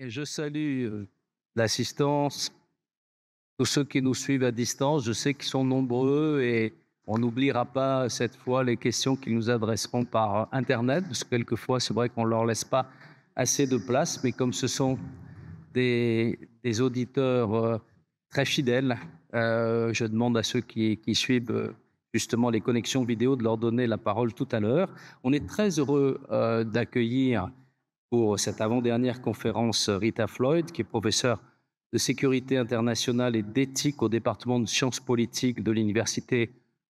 Et je salue l'assistance, tous ceux qui nous suivent à distance. Je sais qu'ils sont nombreux et on n'oubliera pas cette fois les questions qu'ils nous adresseront par Internet, parce que quelquefois, c'est vrai qu'on ne leur laisse pas assez de place, mais comme ce sont des auditeurs très fidèles, je demande à ceux qui suivent justement les connexions vidéo de leur donner la parole tout à l'heure. On est très heureux d'accueillir pour cette avant-dernière conférence Rita Floyd, qui est professeure de sécurité internationale et d'éthique au département de sciences politiques de l'université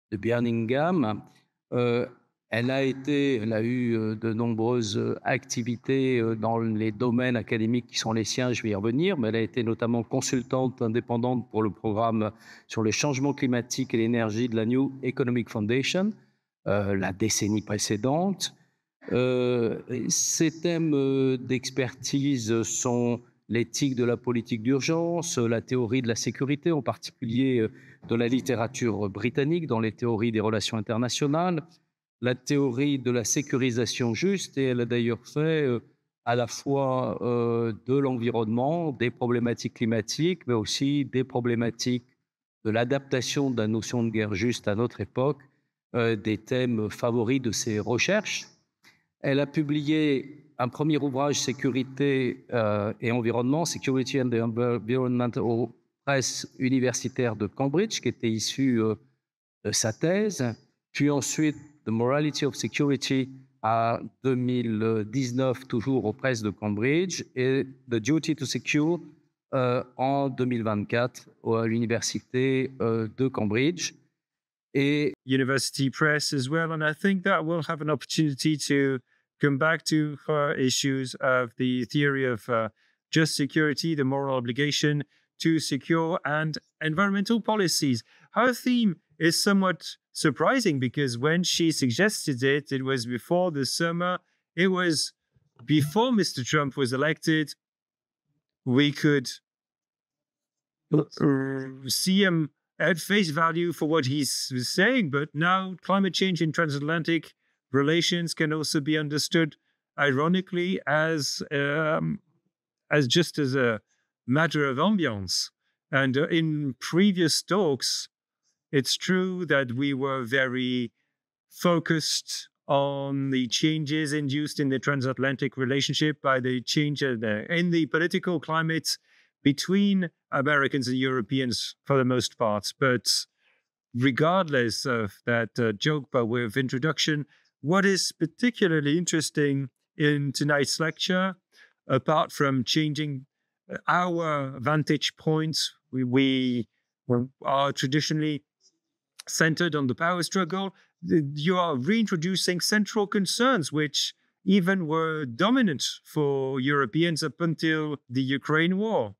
de Birmingham. Elle a eu de nombreuses activités dans les domaines académiques qui sont les siens, je vais y revenir, mais elle a été notamment consultante indépendante pour le programme sur le changement climatique et l'énergie de la New Economic Foundation, la décennie précédente. Ces thèmes d'expertise sont l'éthique de la politique d'urgence, la théorie de la sécurité, en particulier de la littérature britannique dans les théories des relations internationales, la théorie de la sécurisation juste, et elle a d'ailleurs fait à la fois de l'environnement, des problématiques climatiques, mais aussi des problématiques de l'adaptation de la notion de guerre juste à notre époque, des thèmes favoris de ses recherches. Elle a publié un premier ouvrage, Sécurité et environnement, Security and the Environment, aux presses universitaires de Cambridge, qui était issu de sa thèse. Puis ensuite, The Morality of Security en 2019, toujours aux presses de Cambridge, et The Duty to Secure en 2024 à l'université de Cambridge. Et University Press as well, and I think that we'll have an opportunity to come back to her issues of the theory of just security, the moral obligation to secure, and environmental policies. Her theme is somewhat surprising because when she suggested it, it was before the summer. It was before Mr. Trump was elected. We could see him at face value for what he's saying, but now climate change in transatlantic relations can also be understood, ironically, as just as a matter of ambiance. And in previous talks, it's true that we were very focused on the changes induced in the transatlantic relationship by the change in the political climate between Americans and Europeans for the most part. But regardless of that joke by way of introduction, what is particularly interesting in tonight's lecture, apart from changing our vantage points, we are traditionally centered on the power struggle. You are reintroducing central concerns which even were dominant for Europeans up until the Ukraine war.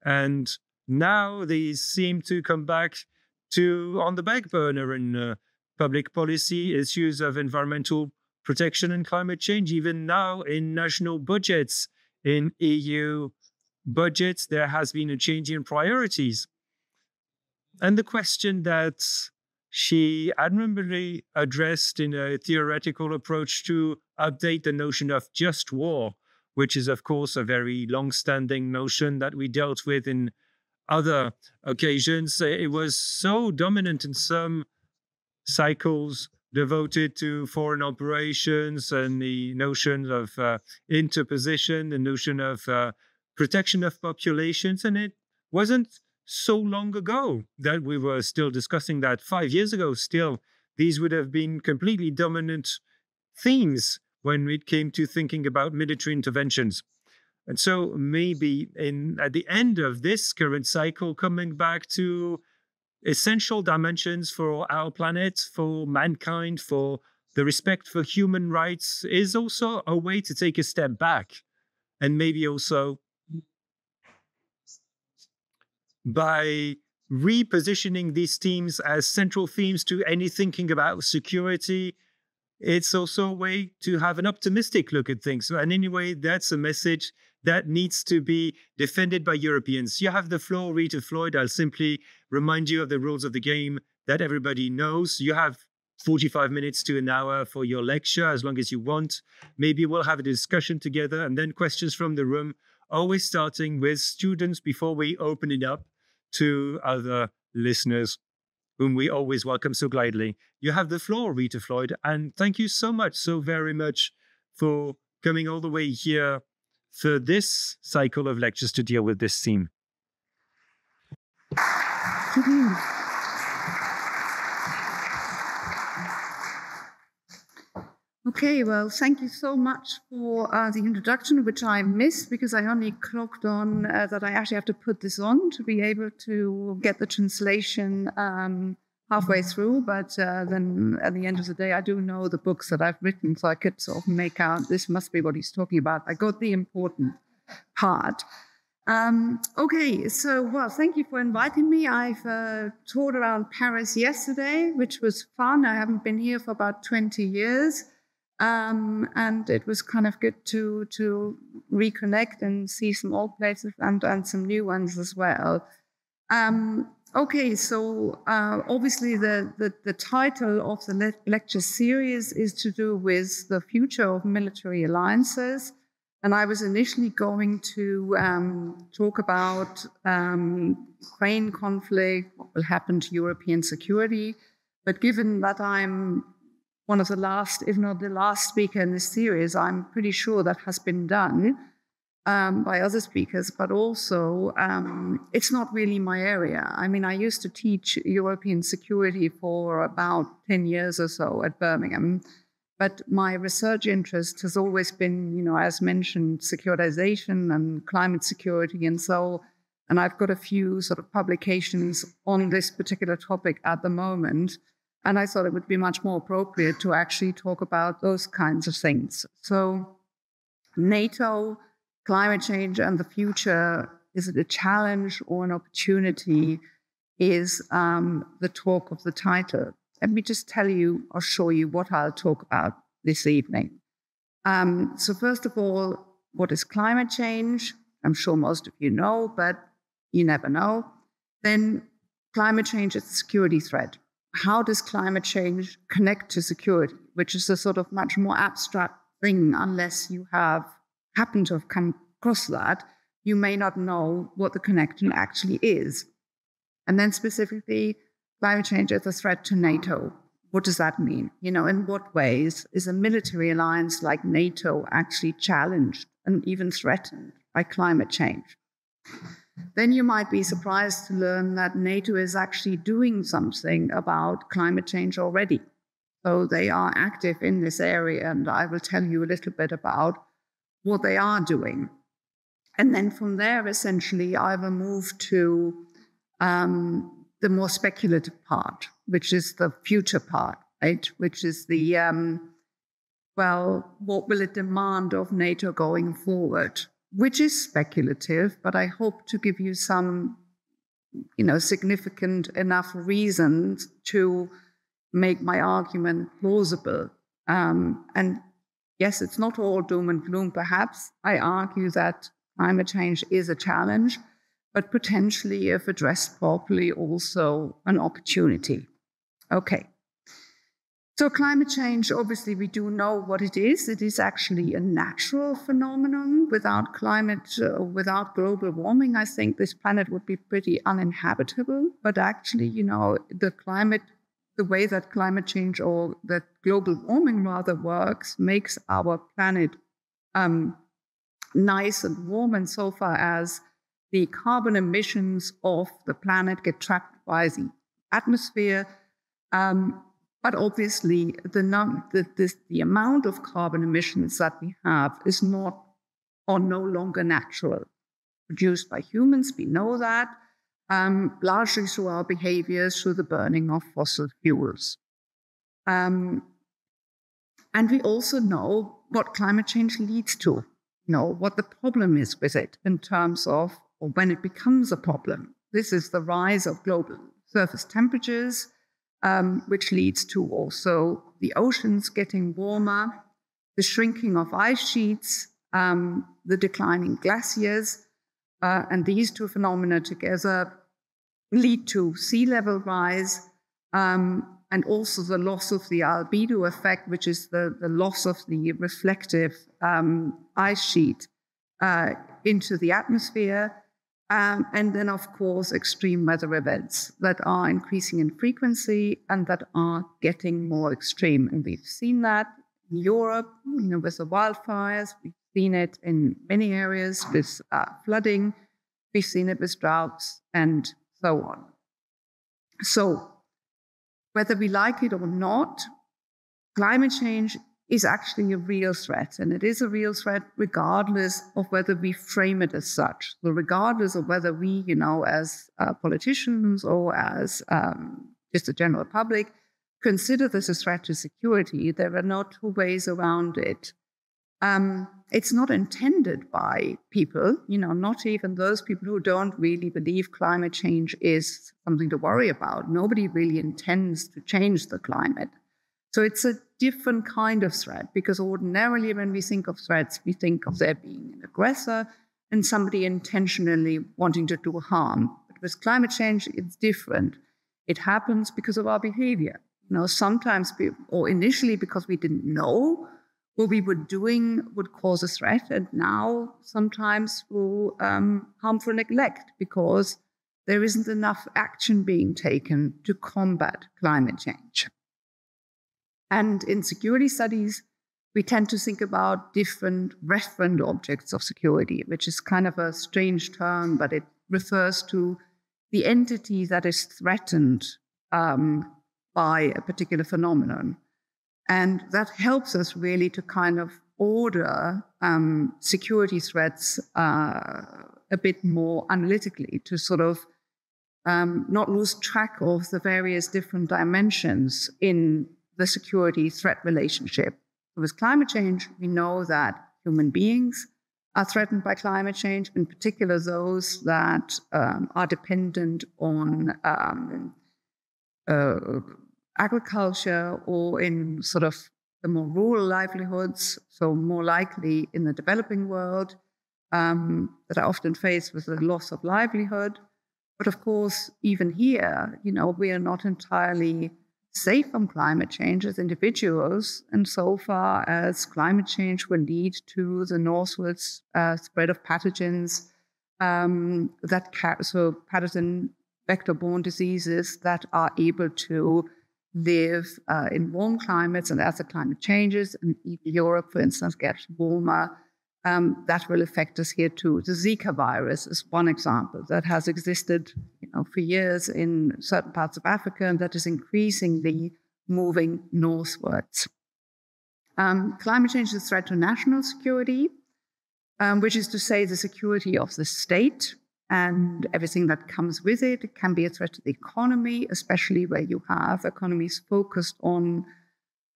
And now these seem to come back to on the back burner in public policy, issues of environmental protection and climate change. Even now in national budgets, in EU budgets, there has been a change in priorities. And the question that she admirably addressed in a theoretical approach to update the notion of just war, which is, of course, a very long-standing notion that we dealt with in other occasions. It was so dominant in some cycles devoted to foreign operations and the notion of interposition, the notion of protection of populations. And it wasn't so long ago that we were still discussing that. 5 years ago, still, these would have been completely dominant themes when it came to thinking about military interventions. And so maybe at the end of this current cycle, coming back to essential dimensions for our planet, for mankind, for the respect for human rights is also a way to take a step back. And maybe also by repositioning these themes as central themes to any thinking about security, it's also a way to have an optimistic look at things. And anyway, that's a message that needs to be defended by Europeans. You have the floor, Rita Floyd. I'll simply remind you of the rules of the game that everybody knows. You have 45 minutes to an hour for your lecture, as long as you want. Maybe we'll have a discussion together and then questions from the room always starting with students before we open it up to other listeners, whom we always welcome so gladly. You have the floor, Rita Floyd, and thank you so very much for coming all the way here for this cycle of lectures to deal with this theme. Okay, well, thank you so much for the introduction, which I missed because I only clocked on that I actually have to put this on to be able to get the translation halfway through. But then at the end of the day, I do know the books that I've written, so I could sort of make out this must be what he's talking about. I got the important part. Okay, so, well, thank you for inviting me. I've toured around Paris yesterday, which was fun. I haven't been here for about 20 years. And it was kind of good to reconnect and see some old places and some new ones as well. Okay, so obviously the title of the lecture series is to do with the future of military alliances. And I was initially going to talk about Ukraine conflict, what will happen to European security. But given that I'm one of the last, if not the last speaker in this series, I'm pretty sure that has been done by other speakers, but also it's not really my area. I mean, I used to teach European security for about 10 years or so at Birmingham, but my research interest has always been, you know, as mentioned, securitization and climate security and I've got a few sort of publications on this particular topic at the moment. And I thought it would be much more appropriate to actually talk about those kinds of things. So NATO, climate change and the future, is it a challenge or an opportunity, is the talk of the title. Let me just tell you or show you what I'll talk about this evening. So first of all, what is climate change? I'm sure most of you know, but you never know. Then climate change is a security threat. How does climate change connect to security, which is a sort of much more abstract thing. Unless you happen to have come across that, you may not know what the connection actually is. And then specifically, climate change is a threat to NATO. What does that mean? You know, in what ways is a military alliance like NATO actually challenged and even threatened by climate change? Then you might be surprised to learn that NATO is actually doing something about climate change already. So they are active in this area, and I will tell you a little bit about what they are doing. And then from there, essentially, I will move to the more speculative part, which is the future part, right? Which is the, well, what will it demand of NATO going forward? Which is speculative, but I hope to give you some, you know, significant enough reasons to make my argument plausible. And yes, it's not all doom and gloom, perhaps. I argue that climate change is a challenge, but potentially, if addressed properly, also an opportunity. Okay. So climate change, obviously, we do know what it is. It is actually a natural phenomenon. Without climate, without global warming, I think this planet would be pretty uninhabitable. But actually, you know, the way that climate change or that global warming rather works makes our planet nice and warm insofar as the carbon emissions of the planet get trapped by the atmosphere. But obviously, the amount of carbon emissions that we have is not or no longer natural. Produced by humans, we know that, largely through our behaviors, through the burning of fossil fuels. And we also know what climate change leads to, you know, what the problem is with it in terms of, or when it becomes a problem. This is the rise of global surface temperatures, which leads to also the oceans getting warmer, the shrinking of ice sheets, the declining glaciers, and these two phenomena together lead to sea level rise, and also the loss of the albedo effect, which is the loss of the reflective ice sheet, into the atmosphere. And then, of course, extreme weather events that are increasing in frequency and that are getting more extreme. And we've seen that in Europe, with the wildfires. We've seen it in many areas with flooding. We've seen it with droughts and so on. So whether we like it or not, climate change is actually a real threat. And it is a real threat regardless of whether we frame it as such. So regardless of whether we, as politicians or as just the general public, consider this a threat to security, there are no two ways around it. It's not intended by people, not even those people who don't really believe climate change is something to worry about. Nobody really intends to change the climate. So it's a different kind of threat, because ordinarily when we think of threats, we think of there being an aggressor and somebody intentionally wanting to do harm. But with climate change, it's different. It happens because of our behavior. Sometimes, or initially because we didn't know what we were doing would cause a threat, and now sometimes through harmful neglect, because there isn't enough action being taken to combat climate change. And in security studies, we tend to think about different referent objects of security, which is kind of a strange term, but it refers to the entity that is threatened by a particular phenomenon. And that helps us really to kind of order security threats a bit more analytically, to sort of not lose track of the various different dimensions in the security threat relationship. With climate change, we know that human beings are threatened by climate change, in particular those that are dependent on agriculture or in sort of the more rural livelihoods, so more likely in the developing world, that are often faced with the loss of livelihood. But of course, even here, we are not entirely safe from climate change as individuals, and so far as climate change will lead to the northwards spread of pathogens, so pathogen vector-borne diseases that are able to live in warm climates, and as the climate changes, and even Europe, for instance, gets warmer, that will affect us here too. The Zika virus is one example that has existed for years in certain parts of Africa, and that is increasingly moving northwards. Climate change is a threat to national security, which is to say the security of the state and everything that comes with it. It can be a threat to the economy, especially where you have economies focused on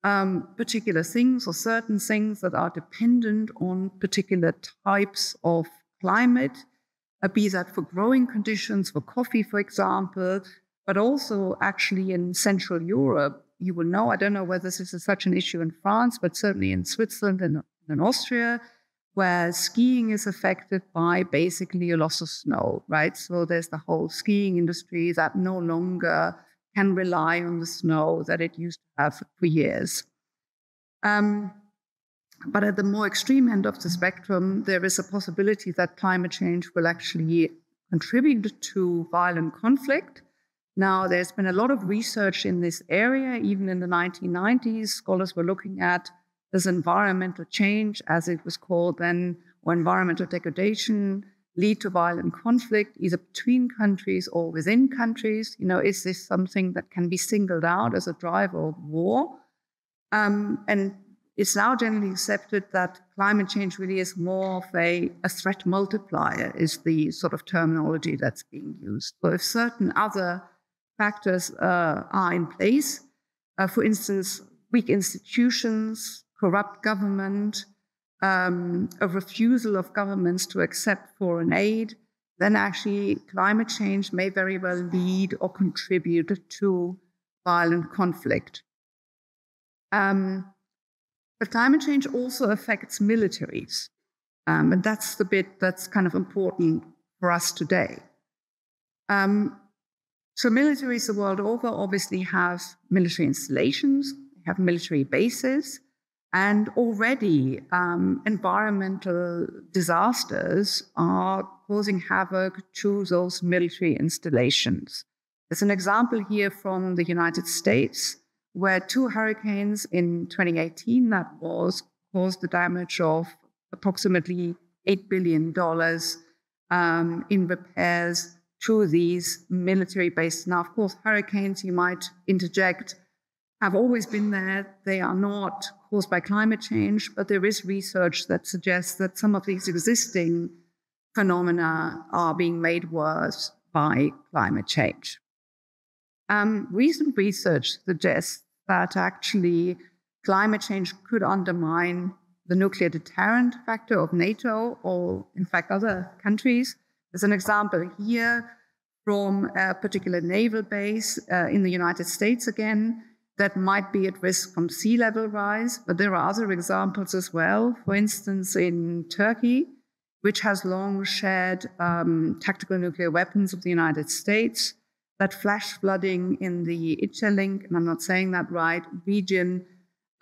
particular things or certain things that are dependent on particular types of climate, be that for growing conditions, for coffee, for example, but also actually in Central Europe. You will know, I don't know whether this is such an issue in France, but certainly in Switzerland and in Austria, where skiing is affected by basically a loss of snow, right? So there's the whole skiing industry that no longer can rely on the snow that it used to have for years. But at the more extreme end of the spectrum, there is a possibility that climate change will actually contribute to violent conflict. Now, there's been a lot of research in this area. Even in the 1990s, scholars were looking at does environmental change, as it was called then, or environmental degradation, lead to violent conflict, either between countries or within countries? Is this something that can be singled out as a driver of war? And it's now generally accepted that climate change really is more of a threat multiplier, is the sort of terminology that's being used. So if certain other factors are in place, for instance, weak institutions, corrupt government, a refusal of governments to accept foreign aid, then actually climate change may very well lead or contribute to violent conflict. But climate change also affects militaries. And that's the bit that's kind of important for us today. So militaries the world over obviously have military installations, have military bases, And already environmental disasters are causing havoc to those military installations. There's an example here from the United States, where 2 hurricanes in 2018 caused the damage of approximately $8 billion in repairs to these military bases. Now, of course, hurricanes, you might interject, have always been there. They are not caused by climate change, but there is research that suggests that some of these existing phenomena are being made worse by climate change. Recent research suggests that actually climate change could undermine the nuclear deterrent factor of NATO or, in fact, other countries. There's an example here from a particular naval base in the United States again that might be at risk from sea level rise, but there are other examples as well. For instance, in Turkey, which has long shared tactical nuclear weapons of the United States, that flash flooding in the Incirlik, and I'm not saying that right, region,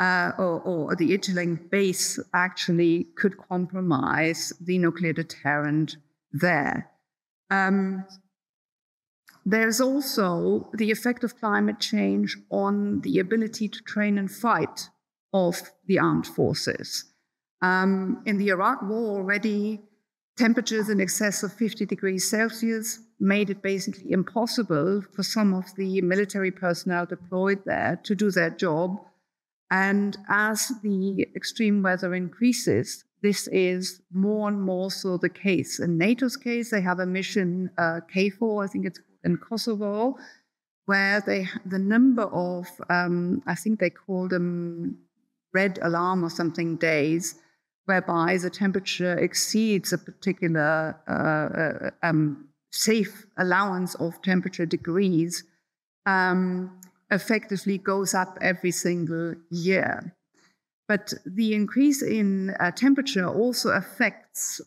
or the Incirlik base actually could compromise the nuclear deterrent there. There's also the effect of climate change on the ability to train and fight of the armed forces. In the Iraq War already, temperatures in excess of 50 degrees Celsius made it basically impossible for some of the military personnel deployed there to do their job. And as the extreme weather increases, this is more and more so the case. In NATO's case, they have a mission KFOR, I think it's in Kosovo, where the number of, I think they call them red alarm or something days, whereby the temperature exceeds a particular safe allowance of temperature degrees, effectively goes up every single year. But the increase in temperature also affects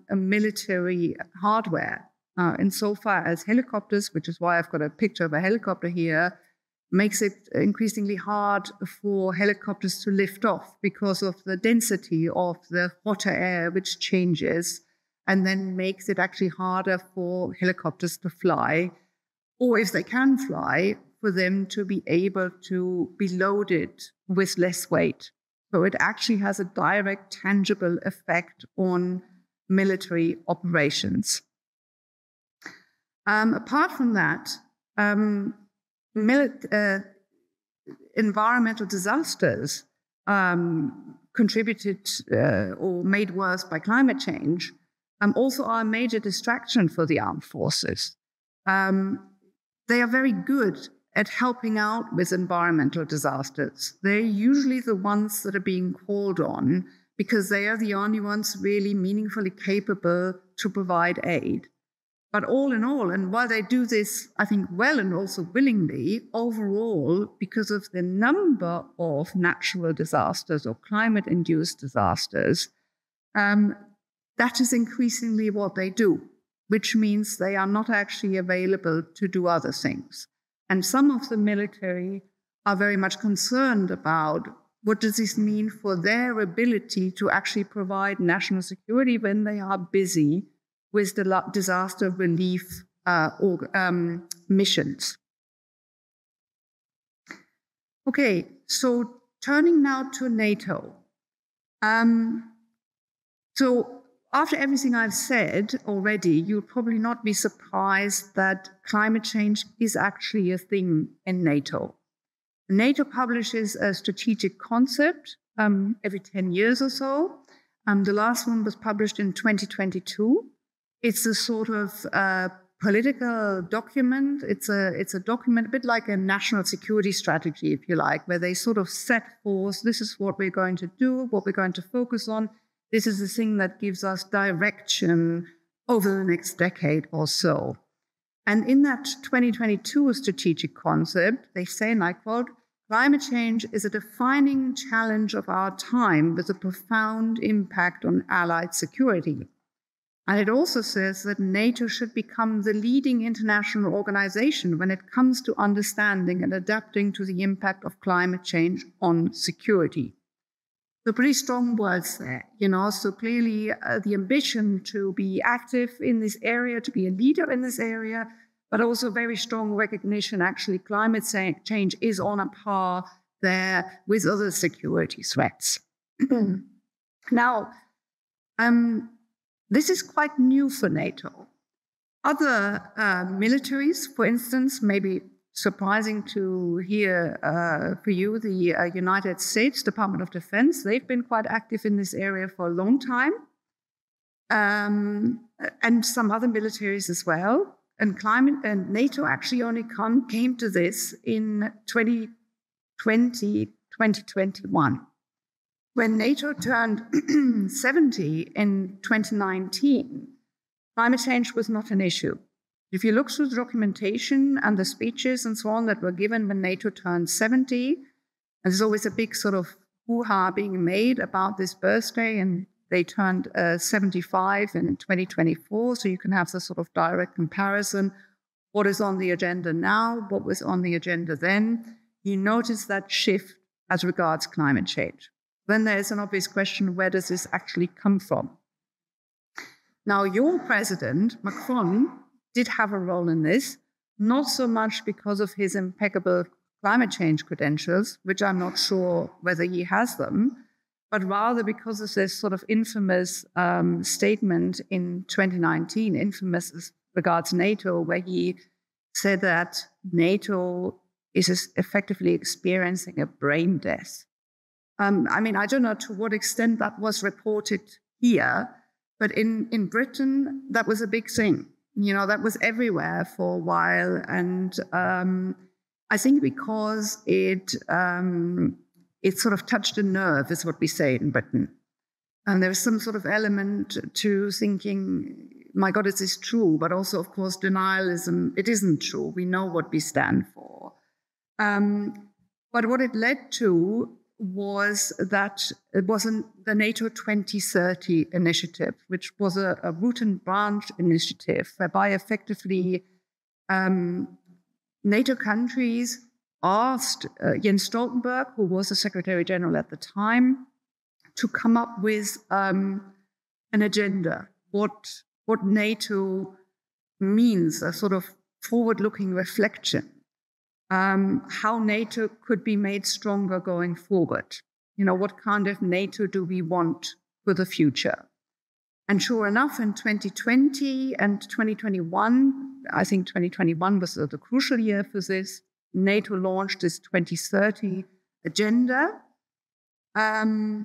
military hardware insofar as helicopters, which is why I've got a picture of a helicopter here, makes it increasingly hard for helicopters to lift off because of the density of the hotter air, which changes and then makes it actually harder for helicopters to fly, or if they can fly, for them to be able to be loaded with less weight. So it actually has a direct, tangible effect on military operations. Apart from that, environmental disasters contributed or made worse by climate change also are a major distraction for the armed forces. They are very good at helping out with environmental disasters. They're usually the ones that are being called on because they are the only ones really meaningfully capable to provide aid. But all in all, and while they do this, I think, well and also willingly, overall, because of the number of natural disasters or climate-induced disasters, that is increasingly what they do, which means they are not actually available to do other things. And some of the military are very much concerned about what does this mean for their ability to actually provide national security when they are busy with the disaster relief missions. Okay, so turning now to NATO. So after everything I've said already, you'll probably not be surprised that climate change is actually a thing in NATO. NATO publishes a strategic concept every 10 years or so. The last one was published in 2022. It's a sort of political document. It's a document, a bit like a national security strategy, if you like, where they sort of set forth, this is what we're going to do, what we're going to focus on. This is the thing that gives us direction over the next decade or so. And in that 2022 strategic concept, they say, and I quote, "Climate change is a defining challenge of our time with a profound impact on Allied security." And it also says that NATO should become the leading international organization when it comes to understanding and adapting to the impact of climate change on security. So pretty strong words there, so clearly the ambition to be active in this area, to be a leader in this area, but also very strong recognition, actually, climate change is on a par there with other security threats. Now, this is quite new for NATO. Other militaries, for instance, maybe surprising to hear for you, the United States Department of Defense, they've been quite active in this area for a long time, and some other militaries as well. And NATO actually only came to this in 2020, 2021. When NATO turned 70 in 2019, climate change was not an issue. If you look through the documentation and the speeches and so on that were given when NATO turned 70, and there's always a big sort of hoo-ha being made about this birthday, and they turned 75 in 2024, so you can have the sort of direct comparison. What is on the agenda now? What was on the agenda then? You notice that shift as regards climate change. Then there's an obvious question, where does this actually come from? Now, your president, Macron, did have a role in this, not so much because of his impeccable climate change credentials, which I'm not sure whether he has them, but rather because of this sort of infamous statement in 2019, infamous as regards NATO, where he said that NATO is effectively experiencing a brain death. I don't know to what extent that was reported here, but in Britain, that was a big thing. That was everywhere for a while. And I think because it sort of touched a nerve, is what we say in Britain. And there's some sort of element to thinking, my God, is this true? But also, of course, denialism, it isn't true. We know what we stand for. But what it led to was that it wasn't the NATO 2030 initiative, which was a root and branch initiative whereby effectively NATO countries asked Jens Stoltenberg, who was the Secretary General at the time, to come up with an agenda, what NATO means, a sort of forward-looking reflection. How NATO could be made stronger going forward. What kind of NATO do we want for the future? And sure enough, in 2020 and 2021, I think 2021 was the crucial year for this, NATO launched this 2030 agenda. And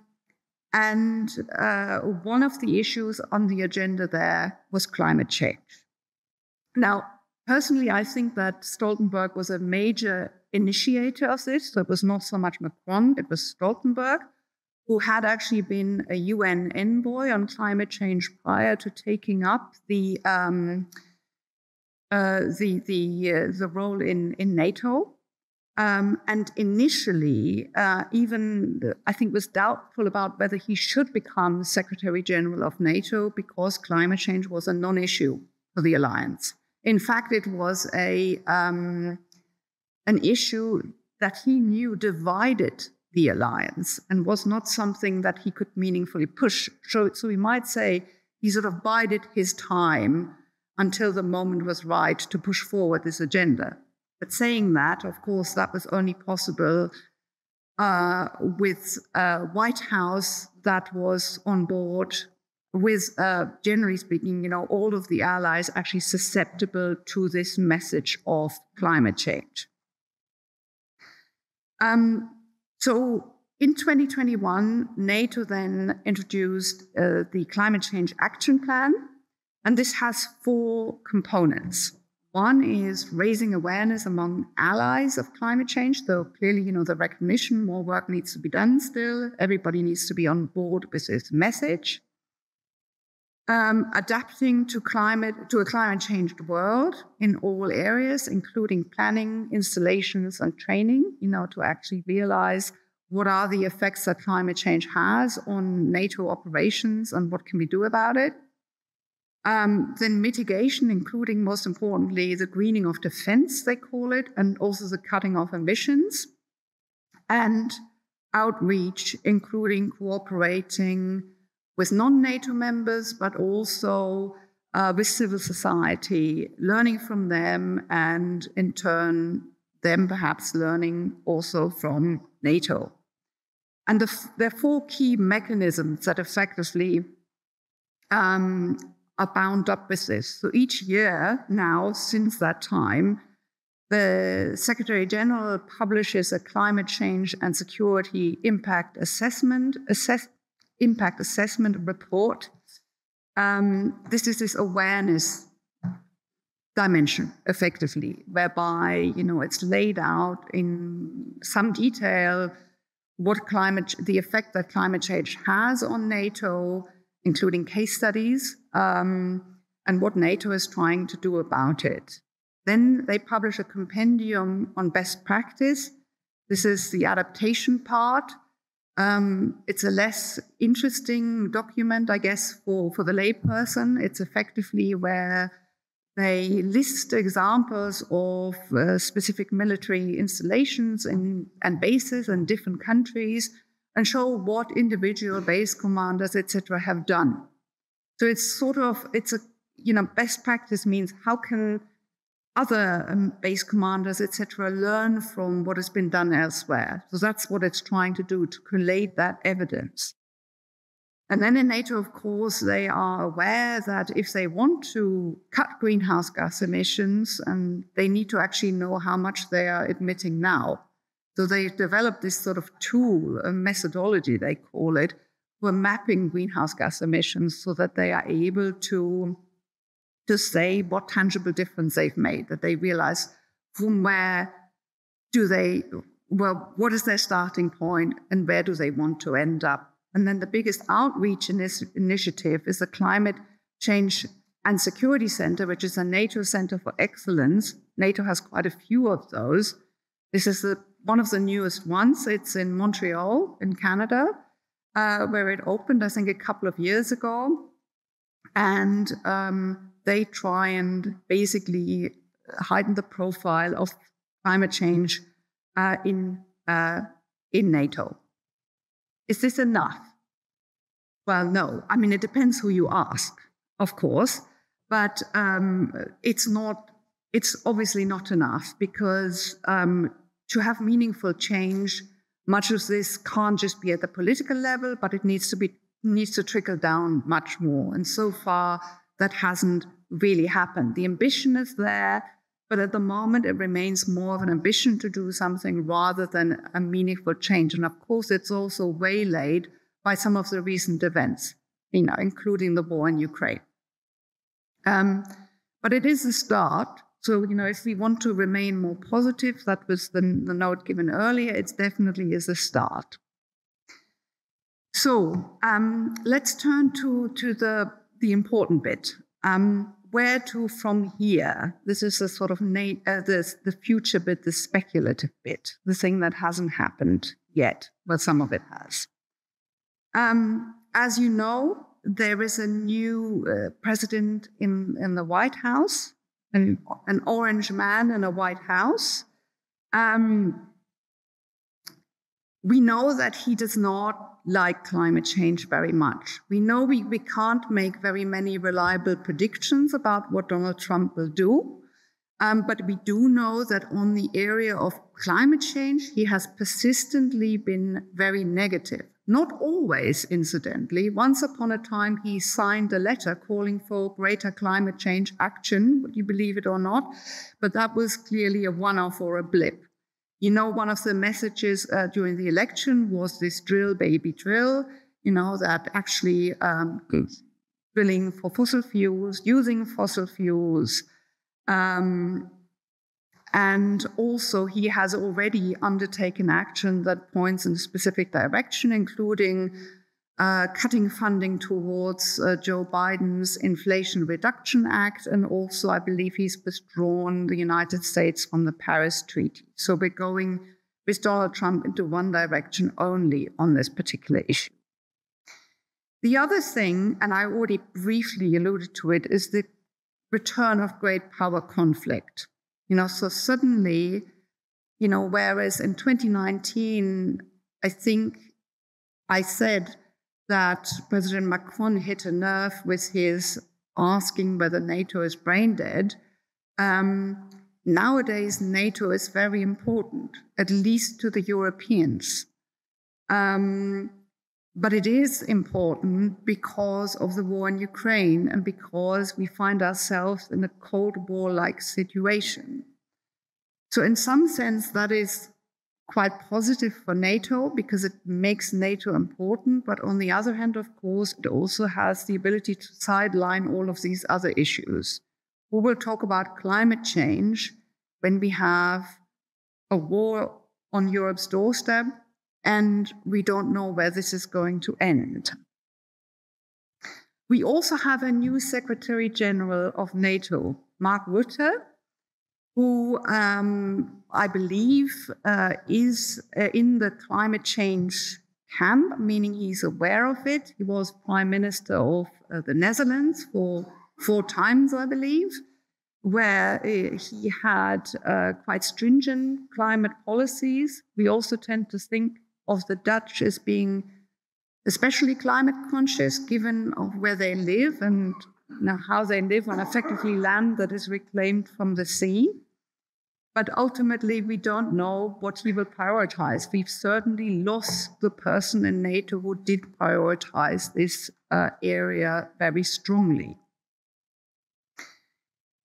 one of the issues on the agenda there was climate change. Now, personally, I think that Stoltenberg was a major initiator of this. So it was not so much Macron, it was Stoltenberg, who had actually been a UN envoy on climate change prior to taking up the role in NATO. And initially, even I think was doubtful about whether he should become Secretary General of NATO because climate change was a non-issue for the alliance. In fact, it was an issue that he knew divided the alliance and was not something that he could meaningfully push. So we might say he sort of bided his time until the moment was right to push forward this agenda. But saying that, of course, that was only possible with a White House that was on board with, generally speaking, all of the allies actually susceptible to this message of climate change. So in 2021, NATO then introduced the Climate Change Action Plan, and this has 4 components. One is raising awareness among allies of climate change, though clearly, the recognition, more work needs to be done still. Everybody needs to be on board with this message. Adapting to a climate changed world in all areas, including planning, installations, and training, to actually realize what are the effects that climate change has on NATO operations and what can we do about it. Then mitigation, including, most importantly, the greening of defense, they call it, and also the cutting of emissions. And outreach, including cooperating with non-NATO members, but also with civil society, learning from them, and in turn, them perhaps learning also from NATO. And there are 4 key mechanisms that effectively are bound up with this. So each year now, since that time, the Secretary General publishes a climate change and security impact assessment report. This is this awareness dimension, effectively, whereby it's laid out in some detail what the effect that climate change has on NATO, including case studies, and what NATO is trying to do about it. Then they publish a compendium on best practice. This is the adaptation part. It's a less interesting document, I guess, for the layperson. It's effectively where they list examples of specific military installations and bases in different countries and show what individual base commanders, etc., have done. So it's best practice means how can other base commanders, etc., learn from what has been done elsewhere. So that's what it's trying to do, to collate that evidence. And then in NATO, of course, they are aware that if they want to cut greenhouse gas emissions, and they need to actually know how much they are emitting now. So they've developed this sort of tool, a methodology, they call it, for mapping greenhouse gas emissions so that they are able to say what tangible difference they've made, that they realize from what is their starting point and where do they want to end up. And then the biggest outreach in this initiative is the Climate Change and Security Center, which is a NATO Center for Excellence. NATO has quite a few of those. This is one of the newest ones. It's in Montreal, in Canada, where it opened, I think, a couple of years ago. And they try and basically heighten the profile of climate change in NATO. Is this enough? Well, no. I mean, it depends who you ask, of course, but it's obviously not enough, because to have meaningful change, much of this can't just be at the political level, but it needs to trickle down much more. And so far, that hasn't really happened. The ambition is there, but at the moment it remains more of an ambition to do something rather than a meaningful change. And of course, it's also waylaid by some of the recent events, including the war in Ukraine. But it is a start. So, if we want to remain more positive, that was the note given earlier, it definitely is a start. So let's turn to the important bit. Where to from here? This is a sort of the future bit, the speculative bit, the thing that hasn't happened yet. Well, some of it has. As you know, there is a new president in the White House, an orange man in a White House. We know that he does not like climate change very much. We know we can't make very many reliable predictions about what Donald Trump will do, but we do know that on the area of climate change, he has persistently been very negative. Not always, incidentally. Once upon a time, he signed a letter calling for greater climate change action, would you believe it or not? But that was clearly a one-off or a blip. One of the messages during the election was this drill, baby, drill, that actually drilling for fossil fuels, using fossil fuels. And also he has already undertaken action that points in a specific direction, including cutting funding towards Joe Biden's Inflation Reduction Act. And also, I believe he's withdrawn the United States from the Paris Treaty. So we're going with Donald Trump into one direction only on this particular issue. The other thing, and I already briefly alluded to it, is the return of great power conflict. So suddenly, whereas in 2019, I think I said that President Macron hit a nerve with his asking whether NATO is brain dead. Nowadays, NATO is very important, at least to the Europeans. But it is important because of the war in Ukraine and because we find ourselves in a Cold War-like situation. So in some sense, that is quite positive for NATO because it makes NATO important. But on the other hand, of course, it also has the ability to sideline all of these other issues. We will talk about climate change when we have a war on Europe's doorstep, and we don't know where this is going to end. We also have a new Secretary General of NATO, Mark Rutte, who I believe is in the climate change camp, meaning he's aware of it. He was Prime Minister of the Netherlands for 4 times, I believe, where he had quite stringent climate policies. We also tend to think of the Dutch as being especially climate conscious, given of where they live and how they live on effectively land that is reclaimed from the sea. But ultimately, we don't know what he will prioritize. We've certainly lost the person in NATO who did prioritize this area very strongly.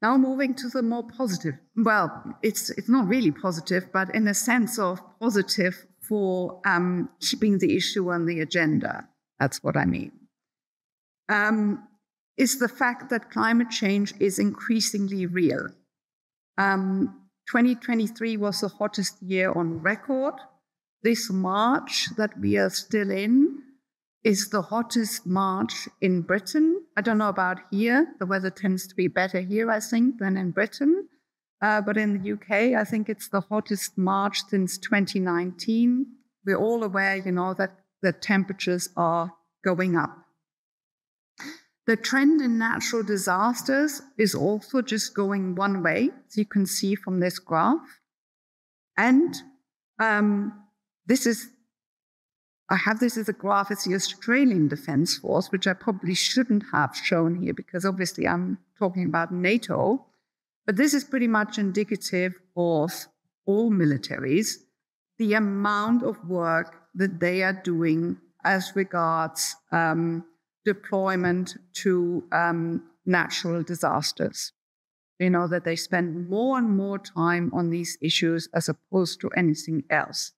Now moving to the more positive. Well, it's not really positive, but in a sense of positive for keeping the issue on the agenda. That's what I mean. Is the fact that climate change is increasingly real. 2023 was the hottest year on record. This March that we are still in is the hottest March in Britain. I don't know about here. The weather tends to be better here, I think, than in Britain. But in the UK, I think it's the hottest March since 2019. We're all aware, that the temperatures are going up. The trend in natural disasters is also just going one way, as you can see from this graph. And I have this as a graph. It's the Australian Defence Force, which I probably shouldn't have shown here because obviously I'm talking about NATO. But this is pretty much indicative of all militaries, the amount of work that they are doing as regards deployment to natural disasters. That they spend more and more time on these issues as opposed to anything else.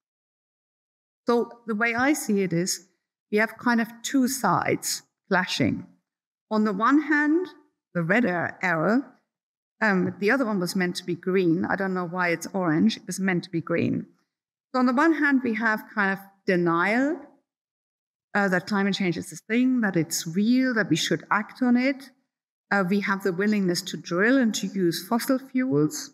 So the way I see it is we have kind of 2 sides clashing. On the one hand, the red arrow, the other one was meant to be green. I don't know why it's orange. It was meant to be green. So on the one hand, we have kind of denial that climate change is a thing, that it's real, that we should act on it. We have the willingness to drill and to use fossil fuels.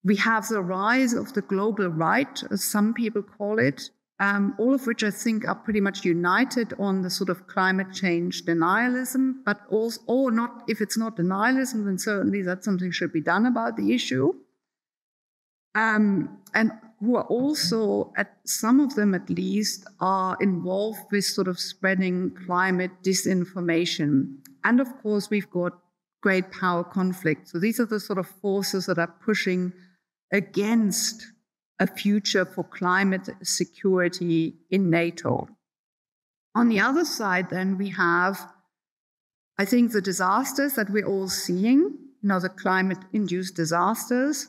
We have the rise of the global right, as some people call it, all of which I think are pretty much united on the sort of climate change denialism, but also, or not, if it's not denialism, then certainly that something should be done about the issue. And who are also, some of them at least, are involved with sort of spreading climate disinformation. And of course, we've got great power conflict. So these are the sort of forces that are pushing against a future for climate security in NATO. On the other side, then, we have, I think, the disasters that we're all seeing, the climate-induced disasters,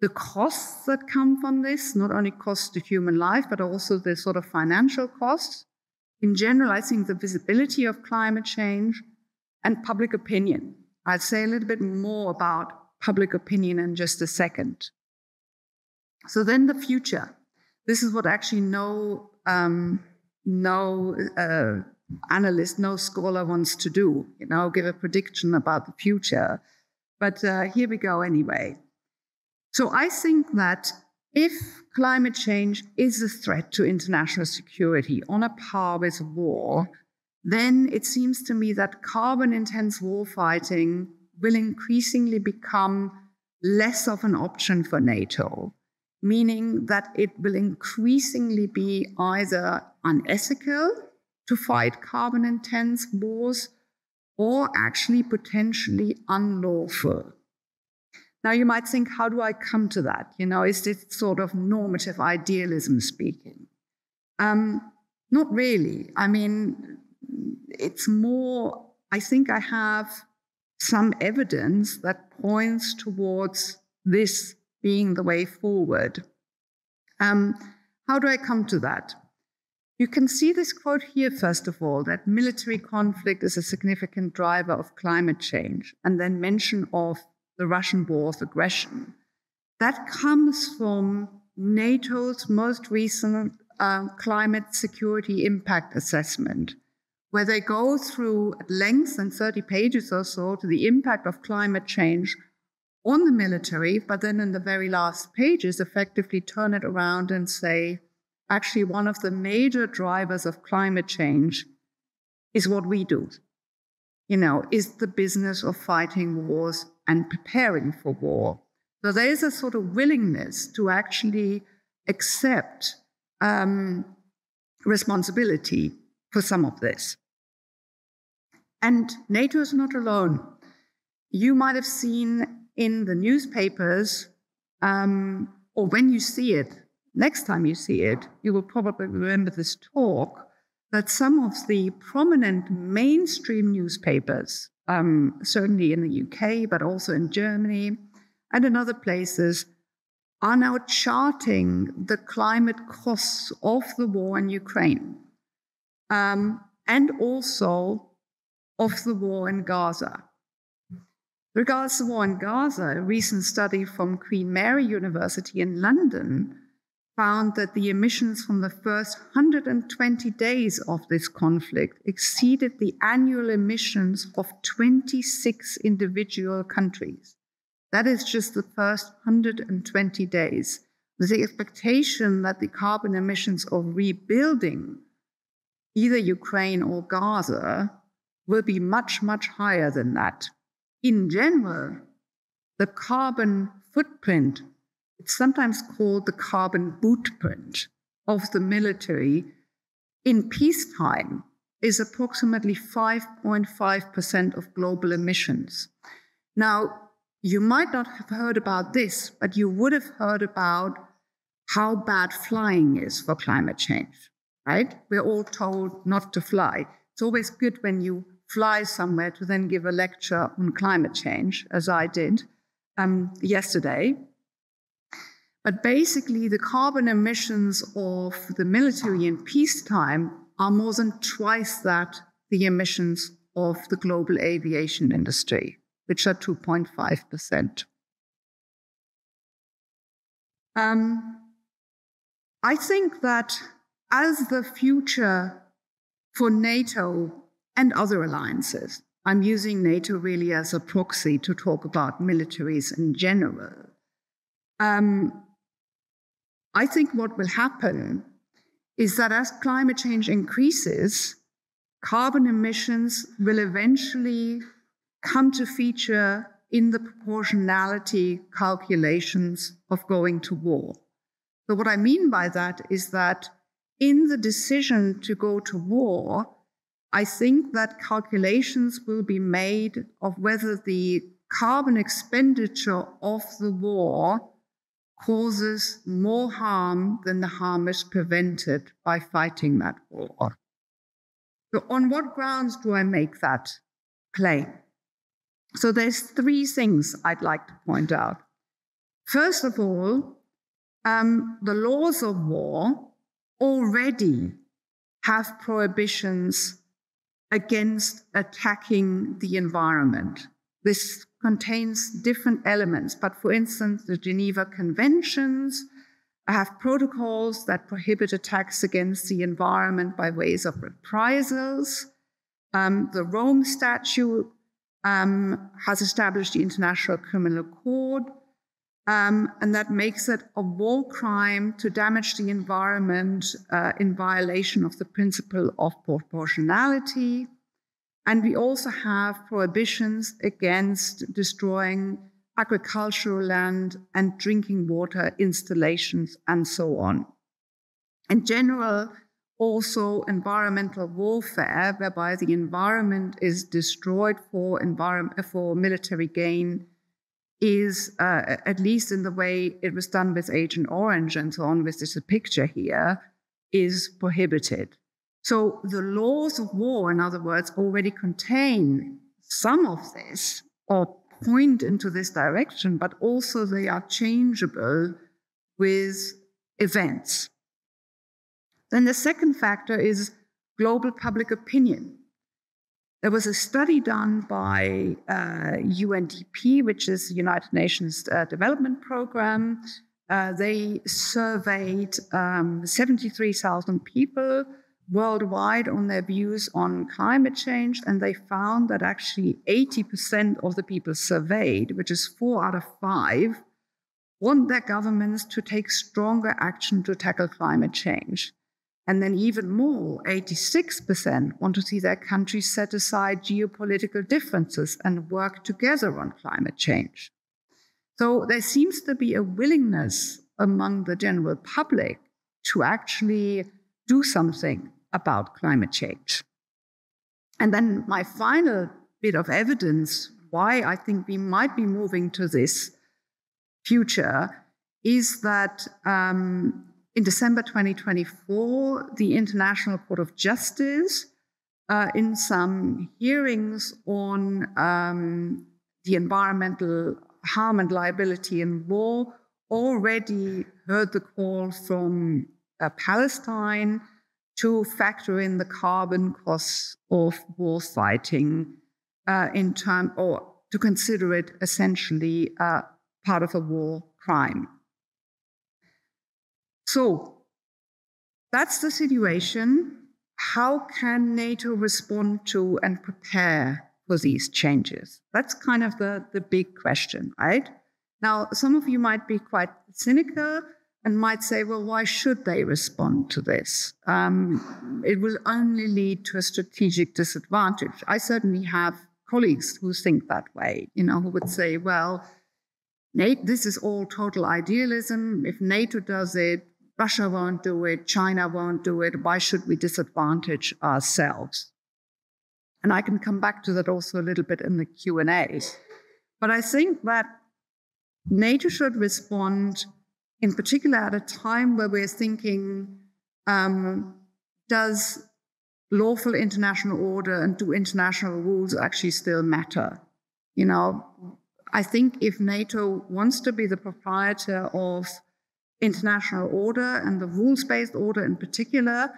the costs that come from this, not only costs to human life, but also the sort of financial costs. In general, I think the visibility of climate change and public opinion. I'll say a little bit more about public opinion in just a second. So then the future. This is what actually no analyst, no scholar wants to do, give a prediction about the future. But here we go anyway. So I think that if climate change is a threat to international security on a par with war, then it seems to me that carbon-intense warfighting will increasingly become less of an option for NATO. meaning that it will increasingly be either unethical to fight carbon-intense wars or actually potentially unlawful. Now, you might think, how do I come to that? Is this sort of normative idealism speaking? Not really. I mean, it's more, I think I have some evidence that points towards this being the way forward. How do I come to that? You can see this quote here, first of all, that military conflict is a significant driver of climate change, and then mention of the Russian war of aggression. That comes from NATO's most recent climate security impact assessment, where they go through at length and 30 pages or so to the impact of climate change on the military, but then in the very last pages effectively turn it around and say, actually, one of the major drivers of climate change is what we do. Is the business of fighting wars and preparing for war. So there is a sort of willingness to actually accept responsibility for some of this. And NATO is not alone. You might have seen in the newspapers, or when you see it, next time you see it, you will probably remember this talk, that some of the prominent mainstream newspapers, certainly in the UK, but also in Germany and in other places, are now charting the climate costs of the war in Ukraine, and also of the war in Gaza. Regards the war in Gaza, a recent study from Queen Mary University in London found that the emissions from the first 120 days of this conflict exceeded the annual emissions of 26 individual countries. That is just the first 120 days. With the expectation that the carbon emissions of rebuilding either Ukraine or Gaza will be much, much higher than that. In general, the carbon footprint, it's sometimes called the carbon bootprint of the military in peacetime, is approximately 5.5% of global emissions. Now, you might not have heard about this, but you would have heard about how bad flying is for climate change, right? We're all told not to fly. It's always good when you fly somewhere to then give a lecture on climate change, as I did yesterday. But basically, the carbon emissions of the military in peacetime are more than twice that the emissions of the global aviation industry, which are 2.5%. I think that as the future for NATO and other alliances, I'm using NATO really as a proxy to talk about militaries in general. I think what will happen is that as climate change increases, carbon emissions will eventually come to feature in the proportionality calculations of going to war. So what I mean by that is that in the decision to go to war, I think that calculations will be made of whether the carbon expenditure of the war causes more harm than the harm is prevented by fighting that war. So on what grounds do I make that claim? So there's three things I'd like to point out. First of all, the laws of war already have prohibitions against attacking the environment. This contains different elements, but for instance, the Geneva Conventions have protocols that prohibit attacks against the environment by ways of reprisals. The Rome Statute has established the International Criminal Court, and that makes it a war crime to damage the environment in violation of the principle of proportionality. And we also have prohibitions against destroying agricultural land, and drinking water installations, and so on. In general, also environmental warfare, whereby the environment is destroyed for military gain, is, at least in the way it was done with Agent Orange and so on, with this picture here, is prohibited. So the laws of war, in other words, already contain some of this or point into this direction, but also they are changeable with events. Then the second factor is global public opinion. There was a study done by UNDP, which is the United Nations Development Program. They surveyed 73,000 people worldwide on their views on climate change, and they found that actually 80% of the people surveyed, which is 4 out of 5, want their governments to take stronger action to tackle climate change. And then even more, 86% want to see their countries set aside geopolitical differences and work together on climate change. So there seems to be a willingness among the general public to actually do something about climate change. And then my final bit of evidence why I think we might be moving to this future is that in December 2024, the International Court of Justice, in some hearings on the environmental harm and liability in war, already heard the call from Palestine to factor in the carbon costs of war fighting or to consider it essentially part of a war crime. So that's the situation. How can NATO respond to and prepare for these changes? That's kind of the big question, right? Now, some of you might be quite cynical and might say, well, why should they respond to this? It will only lead to a strategic disadvantage. I certainly have colleagues who think that way, who would say, well, this is all total idealism. If NATO does it, Russia won't do it, China won't do it. Why should we disadvantage ourselves? And I can come back to that also a little bit in the Q&A. But I think that NATO should respond in particular at a time where we're thinking, does lawful international order and do international rules actually still matter? I think if NATO wants to be the proprietor of international order and the rules-based order in particular,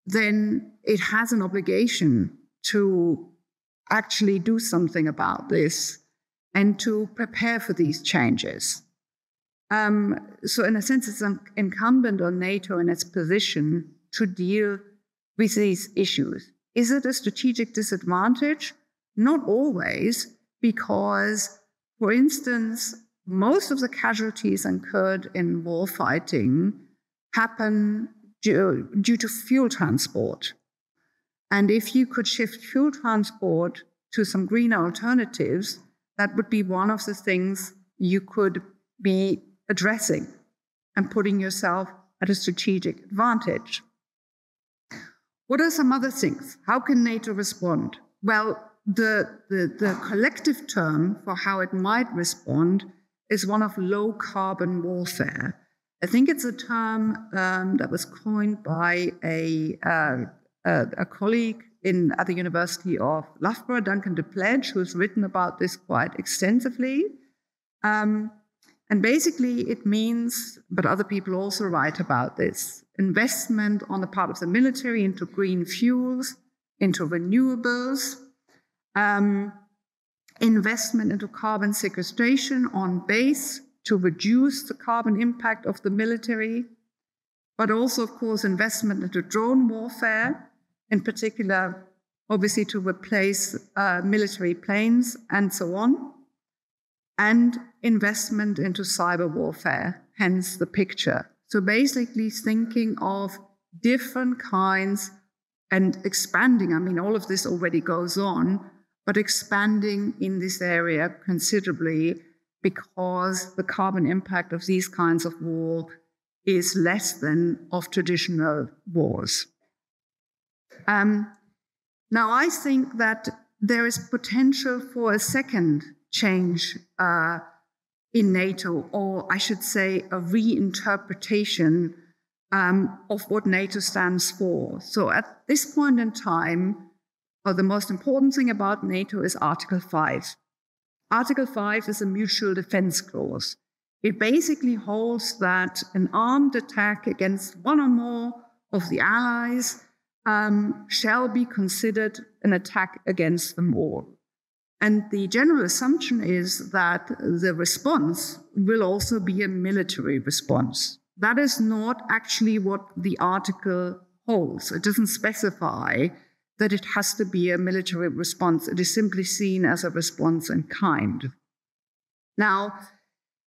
then it has an obligation to actually do something about this and to prepare for these changes. So in a sense, it's incumbent on NATO in its position to deal with these issues. Is it a strategic disadvantage? Not always, because, for instance, most of the casualties incurred in war fighting happen due to fuel transport. And if you could shift fuel transport to some greener alternatives, that would be one of the things you could be addressing and putting yourself at a strategic advantage. What are some other things? How can NATO respond? Well, the collective term for how it might respond is one of low-carbon warfare. I think it's a term that was coined by a colleague at the University of Loughborough, Duncan de Pledge, who's written about this quite extensively. And basically it means, but other people also write about this, investment on the part of the military into green fuels, into renewables, investment into carbon sequestration on base to reduce the carbon impact of the military, but also, of course, investment into drone warfare, in particular, obviously, to replace military planes and so on, and investment into cyber warfare, hence the picture. So basically thinking of different kinds and expanding. I mean, all of this already goes on, but expanding in this area considerably because the carbon impact of these kinds of war is less than of traditional wars. Now, I think that there is potential for a second change in NATO, or I should say a reinterpretation of what NATO stands for. So at this point in time, the most important thing about NATO is Article 5. Article 5 is a mutual defense clause. It basically holds that an armed attack against one or more of the allies shall be considered an attack against them all. And the general assumption is that the response will also be a military response. That is not actually what the article holds. It doesn't specify that it has to be a military response. It is simply seen as a response in kind. Now,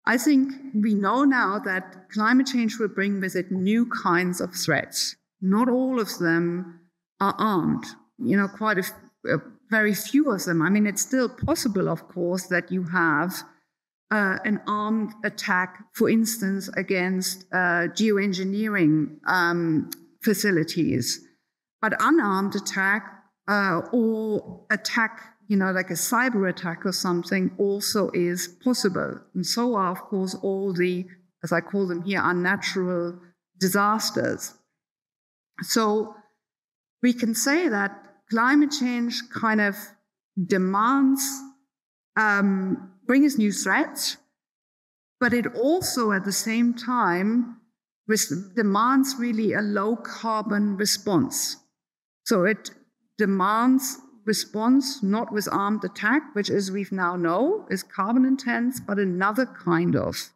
I think we know now that climate change will bring with it new kinds of threats. Not all of them are armed. Quite very few of them. I mean, it's still possible, of course, that you have an armed attack, for instance, against geoengineering facilities. But unarmed attack or attack, like a cyber attack or something, also is possible. And so are, of course, all the, as I call them here, unnatural disasters. So we can say that climate change kind of demands, brings new threats, but it also at the same time demands really a low carbon response. So it demands response not with armed attack, which as we now know is carbon intense, but another kind of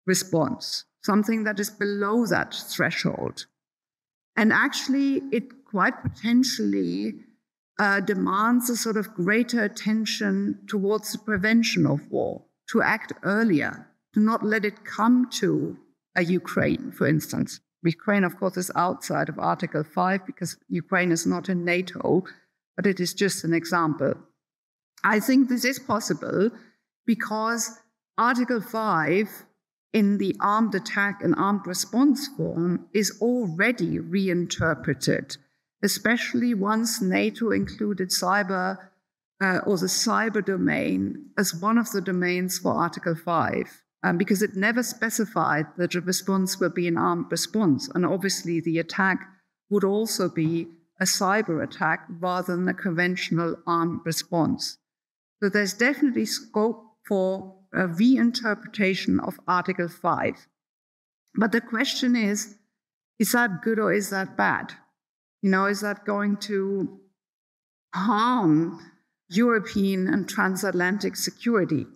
response, something that is below that threshold. And actually it quite potentially demands a sort of greater attention towards the prevention of war, to act earlier, to not let it come to a Ukraine, for instance. Ukraine, of course, is outside of Article 5 because Ukraine is not in NATO, but it is just an example. I think this is possible because Article 5 in the armed attack and armed response form is already reinterpreted, especially once NATO included cyber or the cyber domain as one of the domains for Article 5. Because it never specified that the response will be an armed response. And obviously the attack would also be a cyber attack rather than a conventional armed response. So there's definitely scope for a reinterpretation of Article 5. But the question is that good or is that bad? Is that going to harm European and transatlantic security?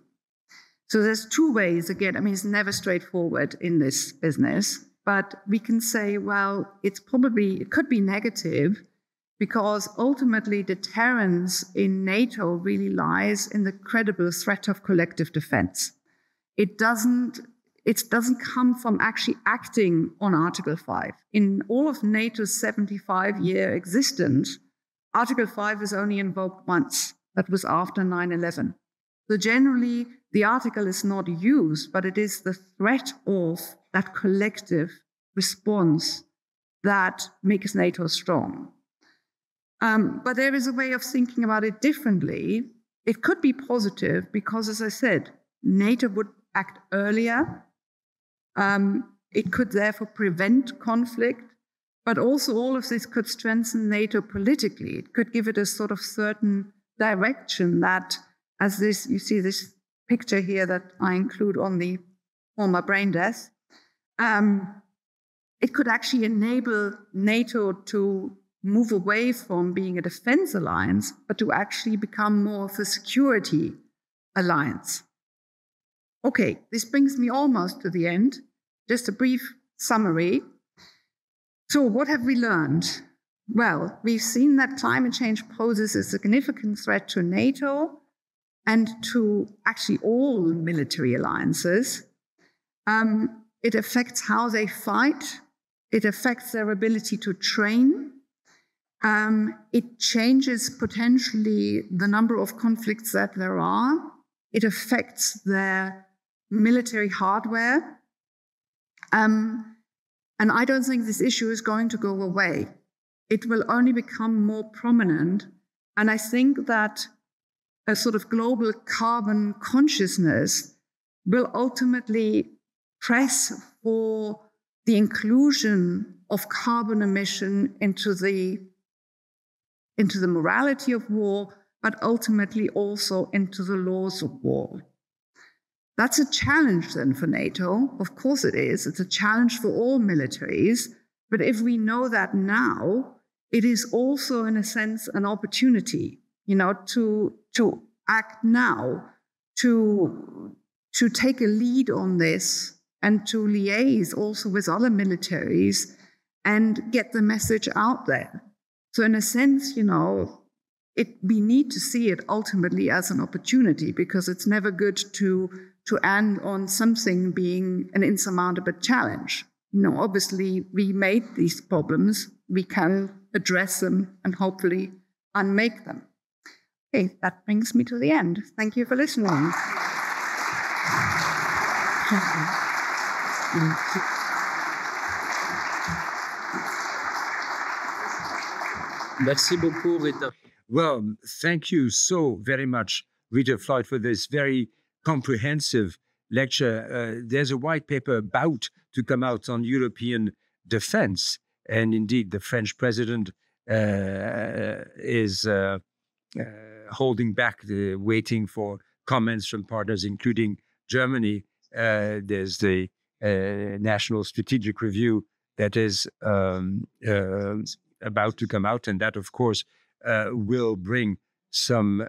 So there's two ways, again, it's never straightforward in this business, but we can say, well, it could be negative because ultimately deterrence in NATO really lies in the credible threat of collective defense. It doesn't come from actually acting on Article 5. In all of NATO's 75-year existence, Article 5 is only invoked once. That was after 9/11. So generally, the article is not used, but it is the threat of that collective response that makes NATO strong. But there is a way of thinking about it differently. It could be positive because, as I said, NATO would act earlier. It could therefore prevent conflict, but also all of this could strengthen NATO politically. It could give it a sort of certain direction that, as this, you see this picture here that I include on the former brain death, it could actually enable NATO to move away from being a defense alliance, but to actually become more of a security alliance. Okay, this brings me almost to the end. Just a brief summary. So what have we learned? Well, we've seen that climate change poses a significant threat to NATO and to actually all military alliances. It affects how they fight. It affects their ability to train. It changes potentially the number of conflicts that there are. It affects their military hardware. And I don't think this issue is going to go away. It will only become more prominent. And I think that a sort of global carbon consciousness will ultimately press for the inclusion of carbon emission into the morality of war, but ultimately also into the laws of war. That's a challenge then for NATO. Of course it is. It's a challenge for all militaries. But if we know that now, it is also, in a sense, an opportunity, to act now, to take a lead on this and to liaise also with other militaries and get the message out there. So in a sense, we need to see it ultimately as an opportunity, because it's never good to end on something being an insurmountable challenge. Obviously, we made these problems. We can address them and hopefully unmake them. Okay, that brings me to the end. Thank you for listening. Merci beaucoup, Rita. Well, thank you so very much, Rita Floyd, for this very comprehensive lecture. There's a white paper about to come out on European defense. And indeed, the French president is holding back, waiting for comments from partners, including Germany. There's the National Strategic Review that is about to come out. And that, of course, will bring some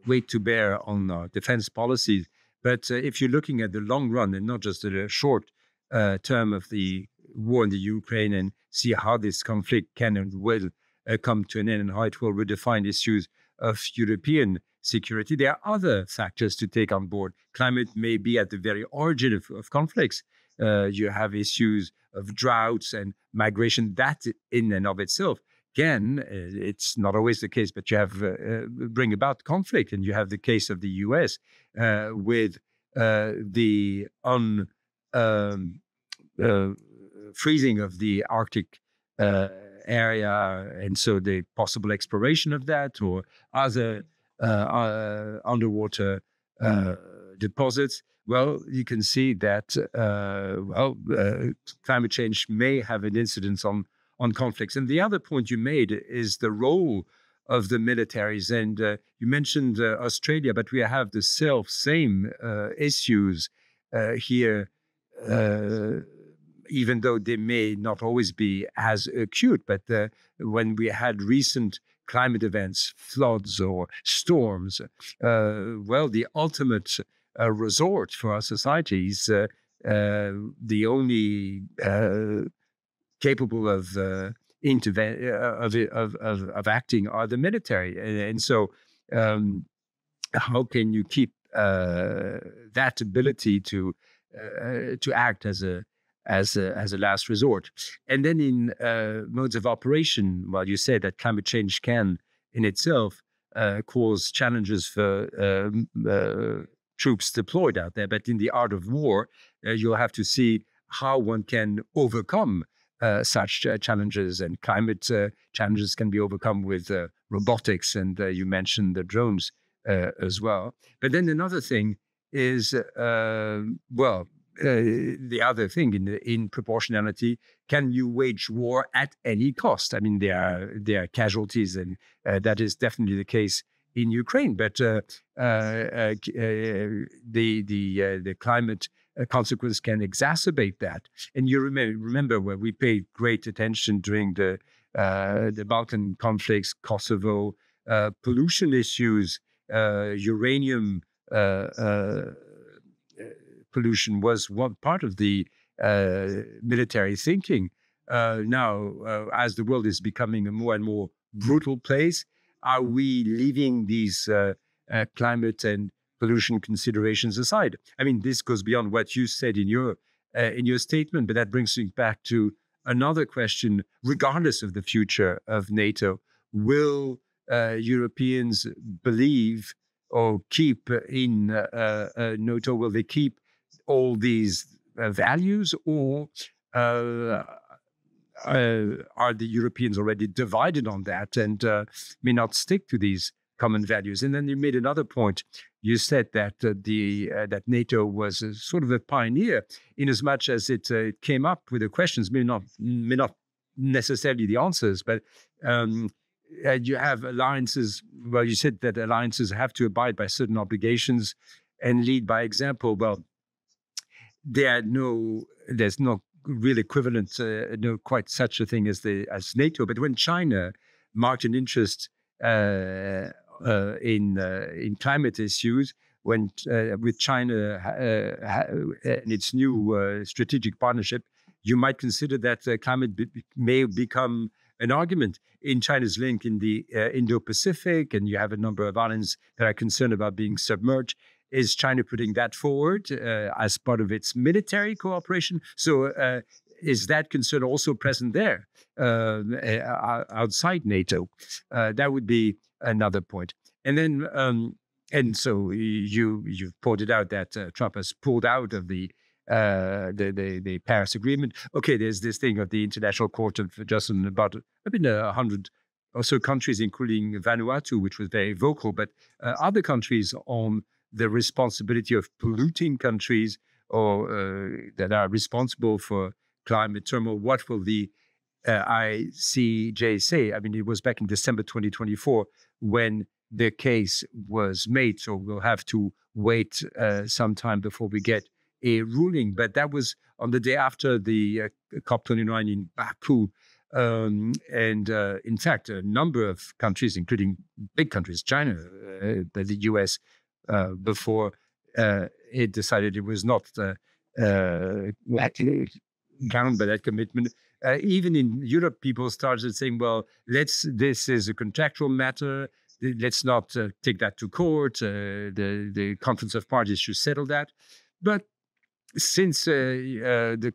weight to bear on our defense policies. But if you're looking at the long run and not just the short term of the war in the Ukraine, and see how this conflict can and will come to an end and how it will redefine issues of European security, there are other factors to take on board. Climate may be at the very origin of conflicts. You have issues of droughts and migration. That in and of itself, again, it's not always the case, but you have bring about conflict. And you have the case of the US with the freezing of the Arctic area, and so the possible exploration of that or other underwater deposits. Well, you can see that climate change may have an incidence on conflicts. And the other point you made is the role of the militaries. And you mentioned Australia, but we have the same issues here, even though they may not always be as acute. But when we had recent climate events, floods or storms, the ultimate resort for our societies, the only capable of acting are the military, and so how can you keep that ability to act as a last resort? And then in modes of operation, well, you said that climate change can in itself cause challenges for troops deployed out there, but in the art of war, you'll have to see how one can overcome such challenges, and climate challenges can be overcome with robotics, and you mentioned the drones as well. But then another thing is, the other thing in proportionality, can you wage war at any cost? I mean, there are casualties, and that is definitely the case in Ukraine. But the climate consequence can exacerbate that. And you remember where we paid great attention during the Balkan conflicts, Kosovo, pollution issues, uranium pollution was one part of the military thinking. Now, as the world is becoming a more and more brutal place, are we leaving these climate and pollution considerations aside? I mean, this goes beyond what you said in your statement, but that brings me back to another question. Regardless of the future of NATO, will Europeans believe or keep in NATO? Will they keep all these values, or are the Europeans already divided on that and may not stick to these common values? And then you made another point. You said that that NATO was sort of a pioneer in as much as it came up with the questions, may not necessarily the answers, but you have alliances. Well, you said that alliances have to abide by certain obligations and lead by example. Well, there's no real equivalent, no quite such a thing as NATO. But when China marked an interest in climate issues, when with China and its new strategic partnership, you might consider that climate may become an argument in China's link in the Indo-Pacific, and you have a number of islands that are concerned about being submerged. Is China putting that forward as part of its military cooperation? So is that concern also present there outside NATO? That would be another point. And then, and so you've pointed out that Trump has pulled out of the Paris Agreement. Okay, there's this thing of the International Court of Justice about 100 or so countries, including Vanuatu, which was very vocal, but other countries on the responsibility of polluting countries or that are responsible for climate turmoil. What will the ICJ say? I mean, it was back in December 2024 when the case was made, so we'll have to wait some time before we get a ruling. But that was on the day after the COP29 in Baku. In fact, a number of countries, including big countries, China, the US, before it decided it was not actually bound by that commitment. Even in Europe, people started saying, well, this is a contractual matter. Let's not take that to court. The Conference of Parties should settle that. But since the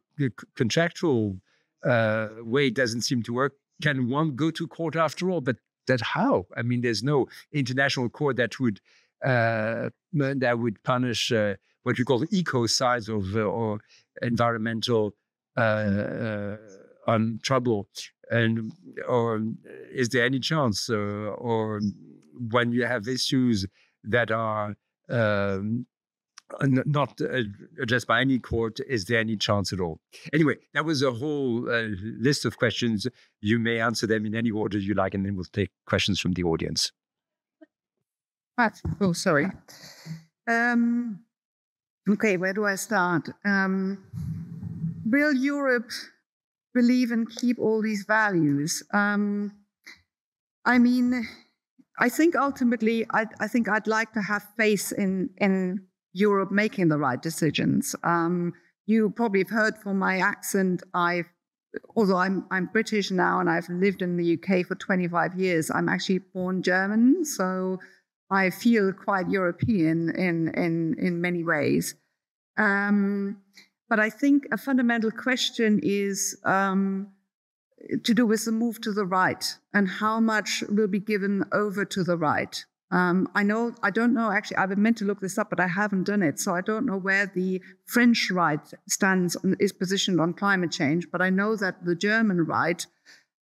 contractual way doesn't seem to work, can one go to court after all? But how? I mean, there's no international court that would punish what we call ecocides or environmental trouble. And or is there any chance, or when you have issues that are not addressed by any court, is there any chance at all? Anyway, that was a whole list of questions. You may answer them in any order you like, and then we'll take questions from the audience. Oh, sorry. Okay, where do I start? Will Europe believe and keep all these values? I mean, I think ultimately, I think I'd like to have faith in Europe making the right decisions. You probably have heard from my accent, although I'm British now and I've lived in the UK for 25 years, I'm actually born German, so I feel quite European in many ways. But I think a fundamental question is to do with the move to the right and how much will be given over to the right. I don't know, actually, I've been meant to look this up, but I haven't done it. So I don't know where the French right is positioned on climate change, but I know that the German right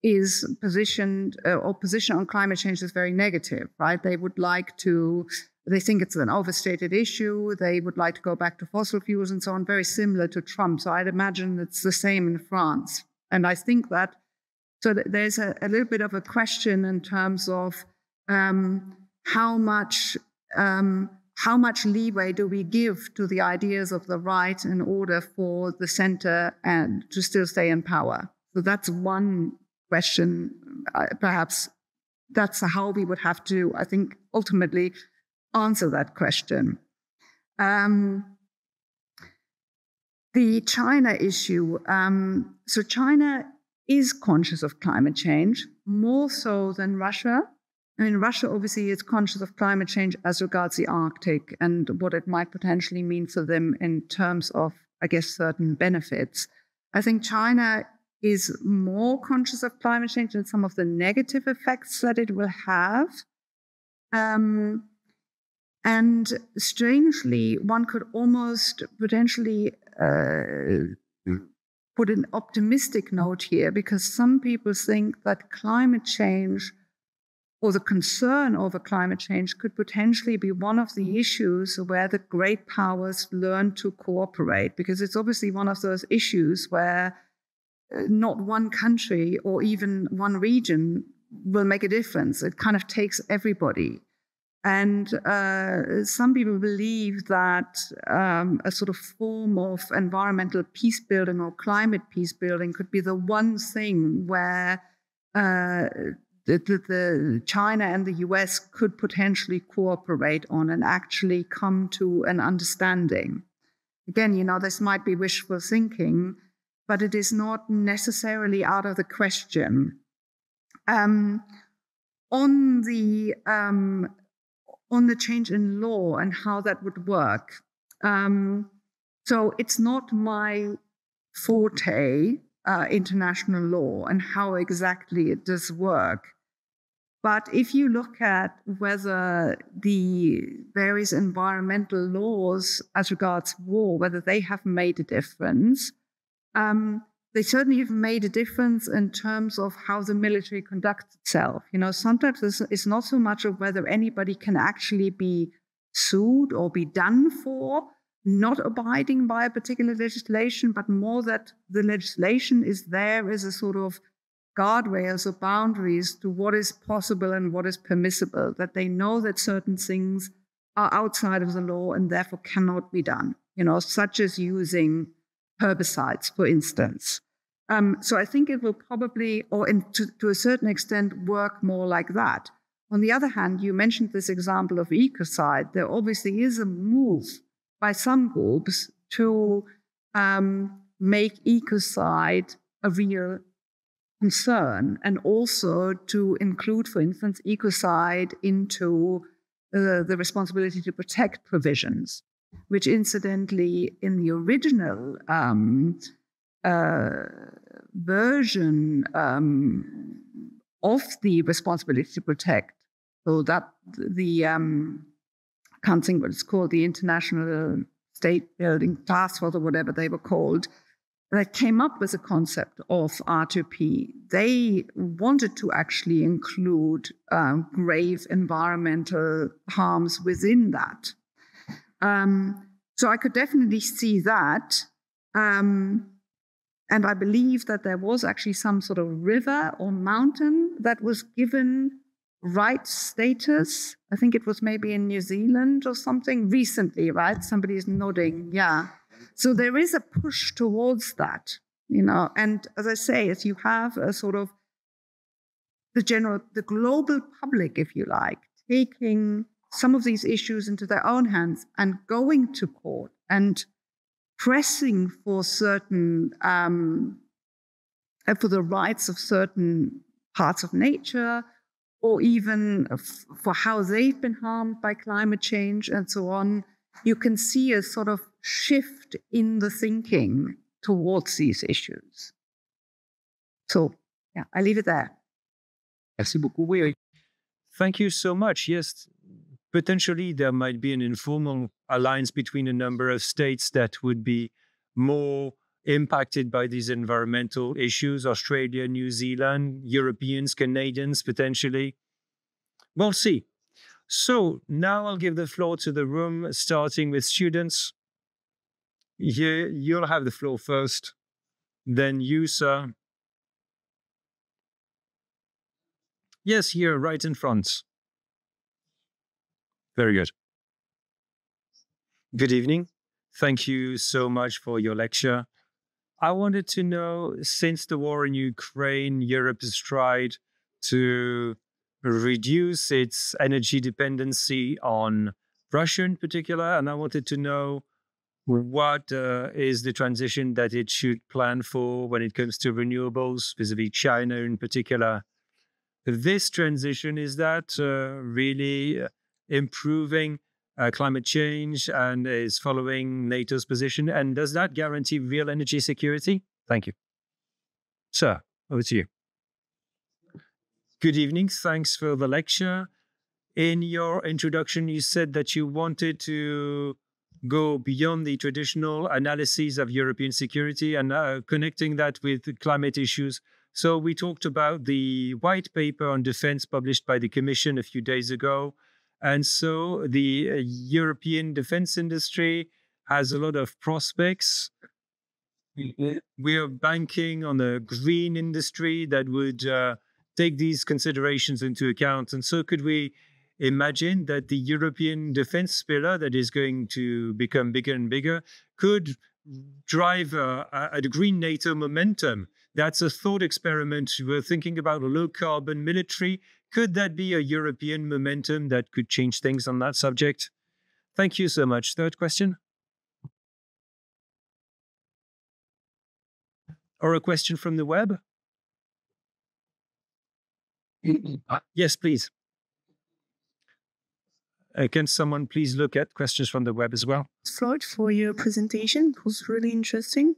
is positioned, or position on climate change is very negative, right? They think it's an overstated issue. They would like to go back to fossil fuels and so on, very similar to Trump. So I'd imagine it's the same in France. And I think that, there's a little bit of a question in terms of how much leeway do we give to the ideas of the right in order for the center and to still stay in power? So that's one question. Perhaps that's how we would have to, I think, ultimately answer that question. The China issue. So China is conscious of climate change, more so than Russia. I mean, Russia obviously is conscious of climate change as regards the Arctic and what it might potentially mean for them in terms of, I guess, certain benefits. I think China is more conscious of climate change and some of the negative effects that it will have. And And strangely, one could almost potentially put an optimistic note here, because some people think that climate change, or the concern over climate change, could potentially be one of the issues where the great powers learn to cooperate, because it's obviously one of those issues where not one country or even one region will make a difference. It kind of takes everybody. And some people believe that a sort of form of environmental peace building or climate peace building could be the one thing where the China and the US could potentially cooperate on and actually come to an understanding. Again, this might be wishful thinking, but it is not necessarily out of the question. On the change in law and how that would work. So it's not my forte, international law, and how exactly it does work. But if you look at whether the various environmental laws as regards war, whether they have made a difference, they certainly have made a difference in terms of how the military conducts itself. Sometimes it's not so much of whether anybody can actually be sued or be done for not abiding by a particular legislation, but more that the legislation is there as a sort of guardrails or boundaries to what is possible and what is permissible, that they know that certain things are outside of the law and therefore cannot be done, such as using herbicides, for instance. So I think it will probably, or to a certain extent, work more like that. On the other hand, you mentioned this example of ecocide. There obviously is a move by some groups to make ecocide a real concern, and also to include, for instance, ecocide into the responsibility to protect provisions, which incidentally in the original version of the responsibility to protect, so that the can't think what it's called, the International State Building Task Force or whatever they were called, that came up with the concept of R2P. They wanted to actually include grave environmental harms within that. So I could definitely see that. And I believe that there was actually some sort of river or mountain that was given rights status. I think it was maybe in New Zealand or something recently, right? Somebody's nodding, yeah. So there is a push towards that, and as I say, as you have a sort of the global public, if you like, taking some of these issues into their own hands and going to court and pressing for certain, for the rights of certain parts of nature, or even for how they've been harmed by climate change and so on, you can see a sort of shift in the thinking towards these issues. So, yeah, I leave it there. Merci beaucoup. Oui. Thank you so much. Yes, potentially there might be an informal alliance between a number of states that would be more impacted by these environmental issues. Australia, New Zealand, Europeans, Canadians, potentially. We'll see. So now I'll give the floor to the room, starting with students. You'll have the floor first. Then you, sir. Yes, here, right in front. Very good. Good evening. Thank you so much for your lecture. I wanted to know, since the war in Ukraine, Europe has tried to reduce its energy dependency on Russia in particular, and I wanted to know what is the transition that it should plan for when it comes to renewables, vis-a-vis China in particular. This transition, is that really improving climate change and is following NATO's position? And does that guarantee real energy security? Thank you. Sir, over to you. Good evening. Thanks for the lecture. In your introduction, you said that you wanted to go beyond the traditional analysis of European security and connecting that with climate issues. So we talked about the white paper on defense published by the Commission a few days ago. And so the European defense industry has a lot of prospects. We are banking on a green industry that would take these considerations into account. And so could we imagine that the European defense pillar that is going to become bigger and bigger could drive a green NATO momentum? That's a thought experiment. We're thinking about a low-carbon military. Could that be a European momentum that could change things on that subject? Thank you so much. Third question? Or a question from the web? Yes, please. Can someone please look at questions from the web as well? Floyd, for your presentation. It was really interesting.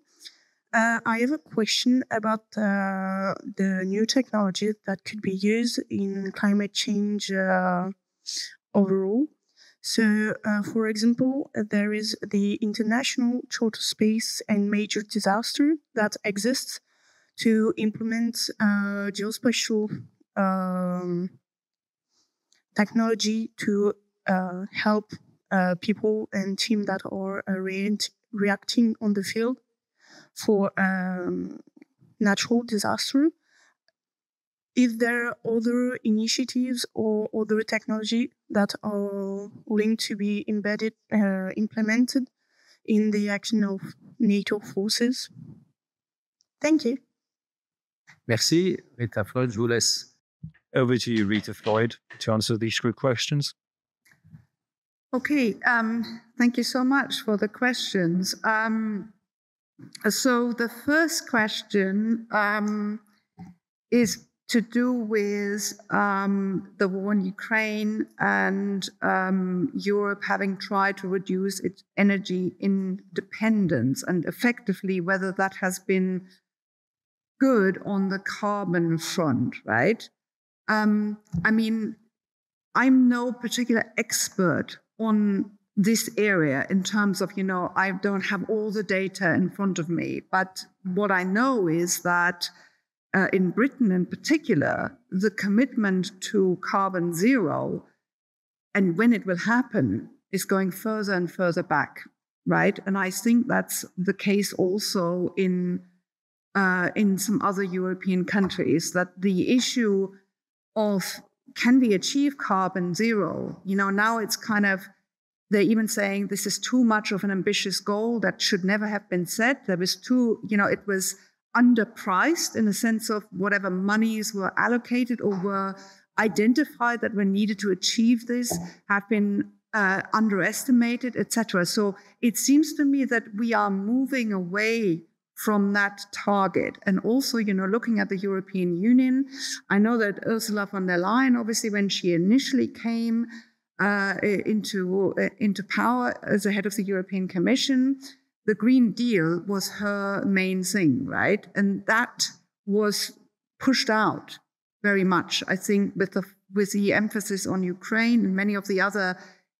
I have a question about the new technology that could be used in climate change overall. So, for example, there is the International Short Space and Major Disaster that exists to implement geospatial technology to help people and teams that are reacting on the field for natural disaster. If there are other initiatives or other technology that are linked to be embedded, implemented in the action of NATO forces. Thank you. Merci. Rita Floyd, je vous laisse. Over to you, Rita Floyd, to answer these quick questions. Okay, thank you so much for the questions. So the first question is to do with the war in Ukraine and Europe having tried to reduce its energy independence, and effectively whether that has been good on the carbon front, right? I mean, I'm no particular expert on this area in terms of, I don't have all the data in front of me. But what I know is that in Britain in particular, the commitment to carbon zero and when it will happen is going further and further back, right? And I think that's the case also in some other European countries, that the issue of can we achieve carbon zero? Now it's kind of, they're even saying this is too much of an ambitious goal that should never have been set. There was it was underpriced in the sense of whatever monies were allocated or were identified that were needed to achieve this have been underestimated, etc. So it seems to me that we are moving away from that target. And also, looking at the European Union, I know that Ursula von der Leyen, obviously, when she initially came into power as the head of the European Commission, the Green Deal was her main thing, right? And that was pushed out very much, I think, with the emphasis on Ukraine and many of the other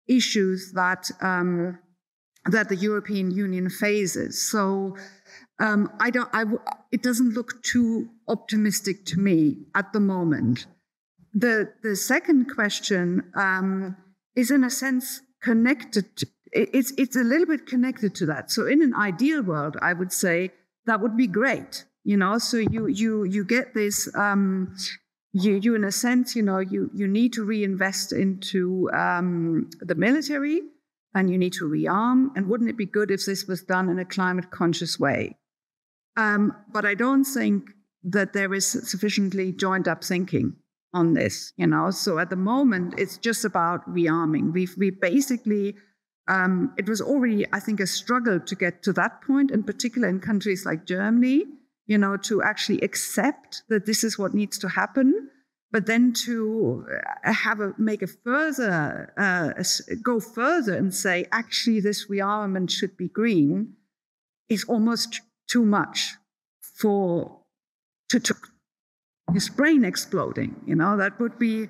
issues that the European Union faces. So it doesn't look too optimistic to me at the moment. The second question is in a sense connected. It's a little bit connected to that. So in an ideal world, I would say that would be great. So you get this. You in a sense, you need to reinvest into the military, and you need to rearm. And wouldn't it be good if this was done in a climate conscious way? But I don't think that there is sufficiently joined up thinking on this, So at the moment, it's just about rearming. We basically, it was already, I think, a struggle to get to that point, in particular in countries like Germany, to actually accept that this is what needs to happen, but then to go further and say, actually, this rearmament should be green, is almost too much to his brain exploding. That would be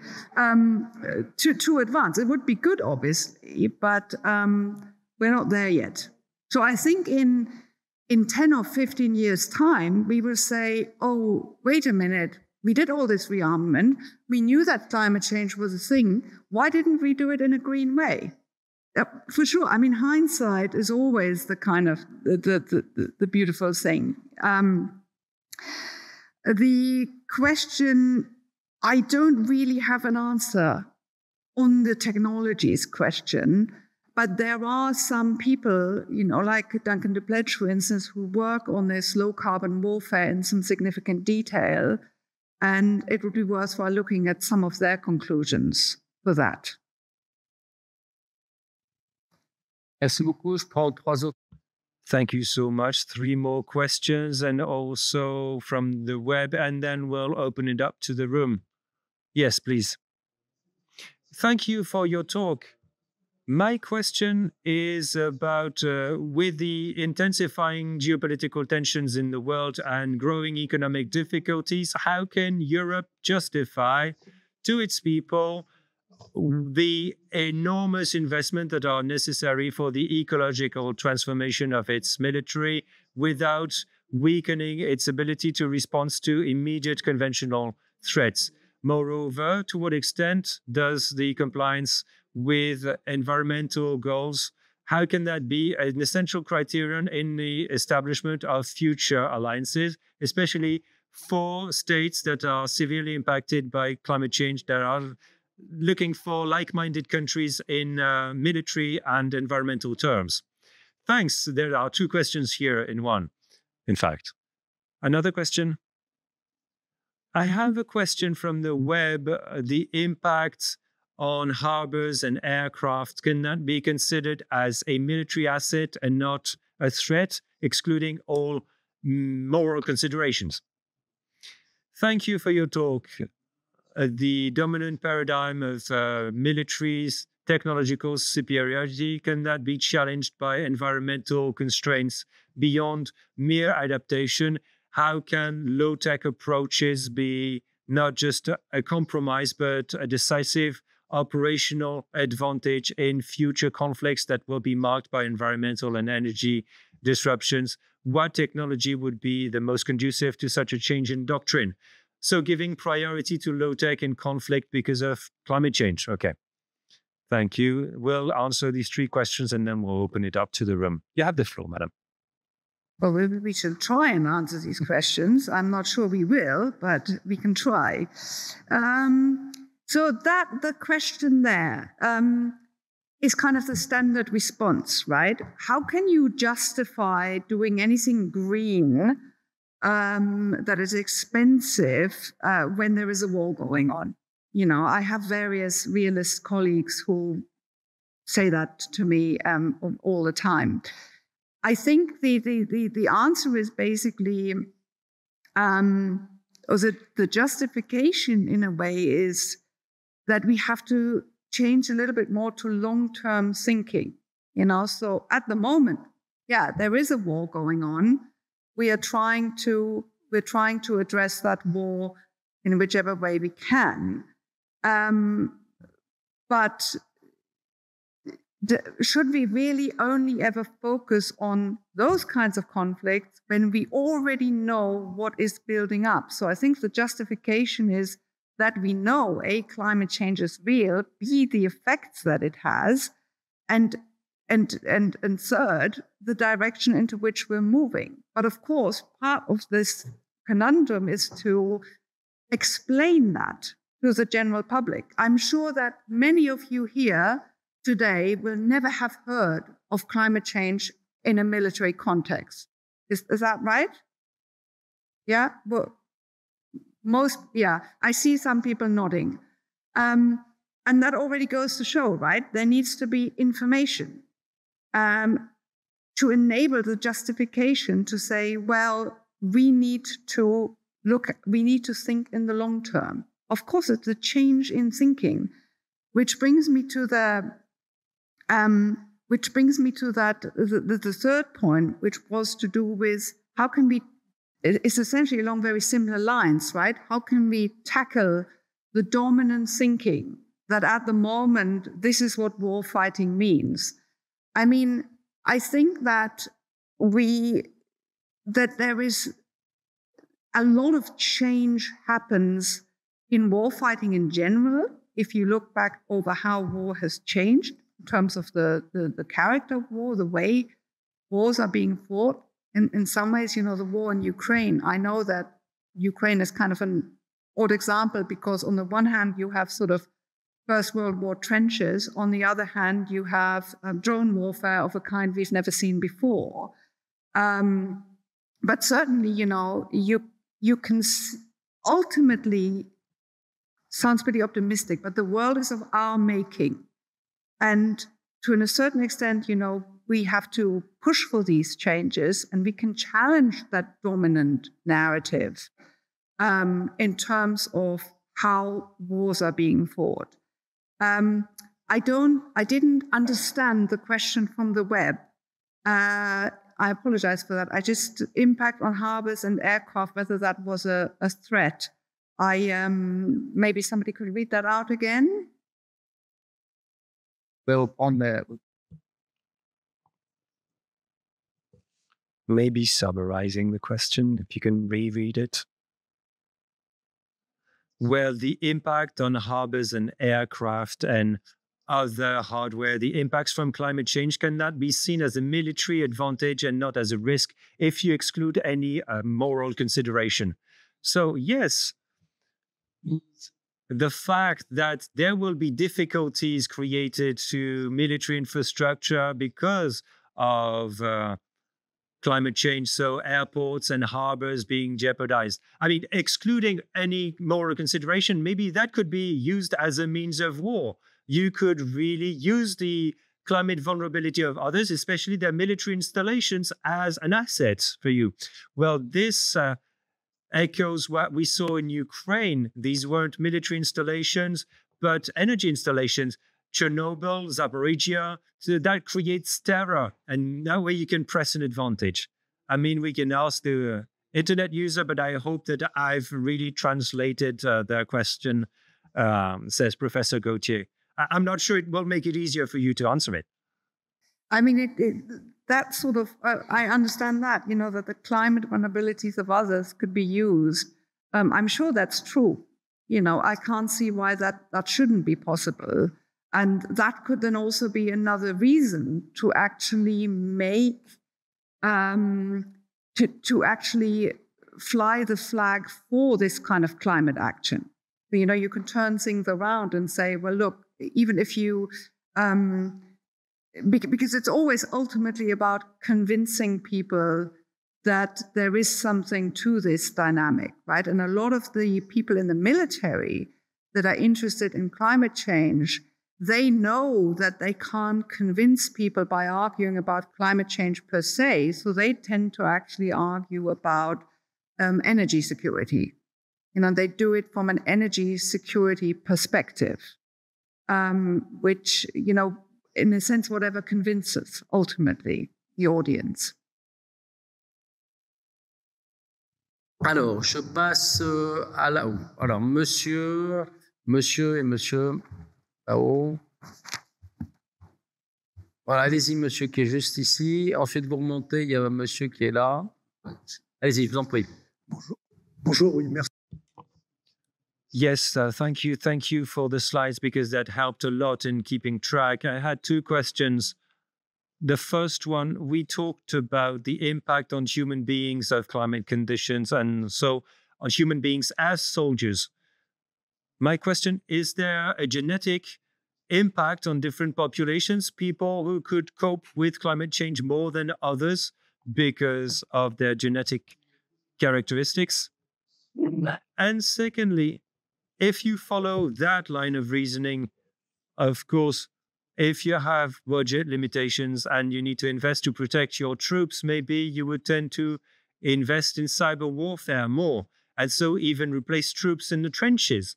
too advanced. It would be good, obviously, but we're not there yet. So I think in 10 or 15 years' time, we will say, oh, wait a minute, we did all this rearmament. We knew that climate change was a thing. Why didn't we do it in a green way? For sure. I mean, hindsight is always the kind of the beautiful thing. The question, I don't really have an answer on the technologies question, but there are some people, like Duncan du Plessis, for instance, who work on this low carbon warfare in some significant detail, and it would be worthwhile looking at some of their conclusions for that. Merci beaucoup. Je prends 3 autres. Thank you so much. 3 more questions, and also from the web, and then we'll open it up to the room. Yes, please. Thank you for your talk. My question is about, with the intensifying geopolitical tensions in the world and growing economic difficulties, how can Europe justify to its people the enormous investment that are necessary for the ecological transformation of its military without weakening its ability to respond to immediate conventional threats? Moreover, to what extent does the compliance with environmental goals, how can that be an essential criterion in the establishment of future alliances, especially for states that are severely impacted by climate change, that are looking for like-minded countries in military and environmental terms? Thanks. There are 2 questions here in one, in fact. Another question? I have a question from the web. The impact on harbors and aircraft, can that be considered as a military asset and not a threat, excluding all moral considerations? Thank you for your talk. The dominant paradigm of military's technological superiority, can that be challenged by environmental constraints beyond mere adaptation? How can low-tech approaches be not just a compromise, but a decisive operational advantage in future conflicts that will be marked by environmental and energy disruptions? What technology would be the most conducive to such a change in doctrine? So giving priority to low-tech in conflict because of climate change. Okay. Thank you. We'll answer these 3 questions and then we'll open it up to the room. You have the floor, madam. Well, maybe we should try and answer these questions. I'm not sure we will, but we can try. So the question there is kind of the standard response, right? How can you justify doing anything green that is expensive when there is a war going on? I have various realist colleagues who say that to me all the time. I think the answer is basically, or the justification in a way is that we have to change a little bit more to long-term thinking. So at the moment, there is a war going on. We're trying to address that war in whichever way we can. But should we really only ever focus on those kinds of conflicts when we already know what is building up? So I think the justification is that we know climate change is real, B, the effects that it has, and third, the direction into which we're moving. But of course, part of this conundrum is to explain that to the general public. I'm sure that many of you here today will never have heard of climate change in a military context. Is that right? Yeah? Well, I see some people nodding. And that already goes to show, right? There needs to be information to enable the justification to say, well, we need to think in the long term. Of course, it's a change in thinking, which brings me to the third point, which was to do with how can we it's essentially along very similar lines, right? How can we tackle the dominant thinking that at the moment, this is what war fighting means? I mean, I think that there is a lot of change happens in war fighting in general. If you look back over how war has changed in terms of the character of war, the way wars are being fought. In some ways, you know, the war in Ukraine, I know that Ukraine is kind of an odd example because on the one hand, you have sort of First World War trenches. On the other hand, you have drone warfare of a kind we've never seen before. But certainly, you know, you can ultimately, sounds pretty optimistic, but the world is of our making. And to a certain extent, you know, we have to push for these changes, and we can challenge that dominant narrative in terms of how wars are being fought. I didn't understand the question from the web. I apologize for that. I just impact on harbors and aircraft, whether that was a threat. Maybe somebody could read that out again. Well, on the Maybe summarizing the question, if you can reread it. Well, the impact on harbors and aircraft and other hardware, the impacts from climate change cannot be seen as a military advantage and not as a risk if you exclude any moral consideration. So yes, the fact that there will be difficulties created to military infrastructure because of climate change, so airports and harbors being jeopardized. I mean, excluding any moral consideration, maybe that could be used as a means of war. You could really use the climate vulnerability of others, especially their military installations, as an asset for you. Well, this echoes what we saw in Ukraine. These weren't military installations, but energy installations. Chernobyl, Zaporizhia, so that creates terror. And that way you can press an advantage. I mean, we can ask the internet user, but I hope that I've really translated their question, says Professor Gautier. I'm not sure it will make it easier for you to answer it. I mean, that sort of, I understand that, you know, that the climate vulnerabilities of others could be used. I'm sure that's true. You know, I can't see why that shouldn't be possible. And that could then also be another reason to actually make, to actually fly the flag for this kind of climate action. You know, you can turn things around and say, well, look, even if you, because it's always ultimately about convincing people that there is something to this dynamic, right? And a lot of the people in the military that are interested in climate change, they know that they can't convince people by arguing about climate change per se, so they tend to actually argue about energy security. You know, they do it from an energy security perspective, which, you know, in a sense, whatever convinces ultimately the audience. Alors, je passe à là-haut. Alors, monsieur et monsieur là-haut. Voilà, allez-y, monsieur qui est juste ici. Ensuite, vous remontez, il y a un monsieur qui est là. Allez-y, je vous en prie. Bonjour, oui, merci. Yes, thank you. Thank you for the slides because that helped a lot in keeping track. I had two questions. The first one, we talked about the impact on human beings of climate conditions and so on human beings as soldiers. My question, is there a genetic impact on different populations, people who could cope with climate change more than others because of their genetic characteristics? And secondly, if you follow that line of reasoning, of course, if you have budget limitations and you need to invest to protect your troops, maybe you would tend to invest in cyber warfare more, and so even replace troops in the trenches.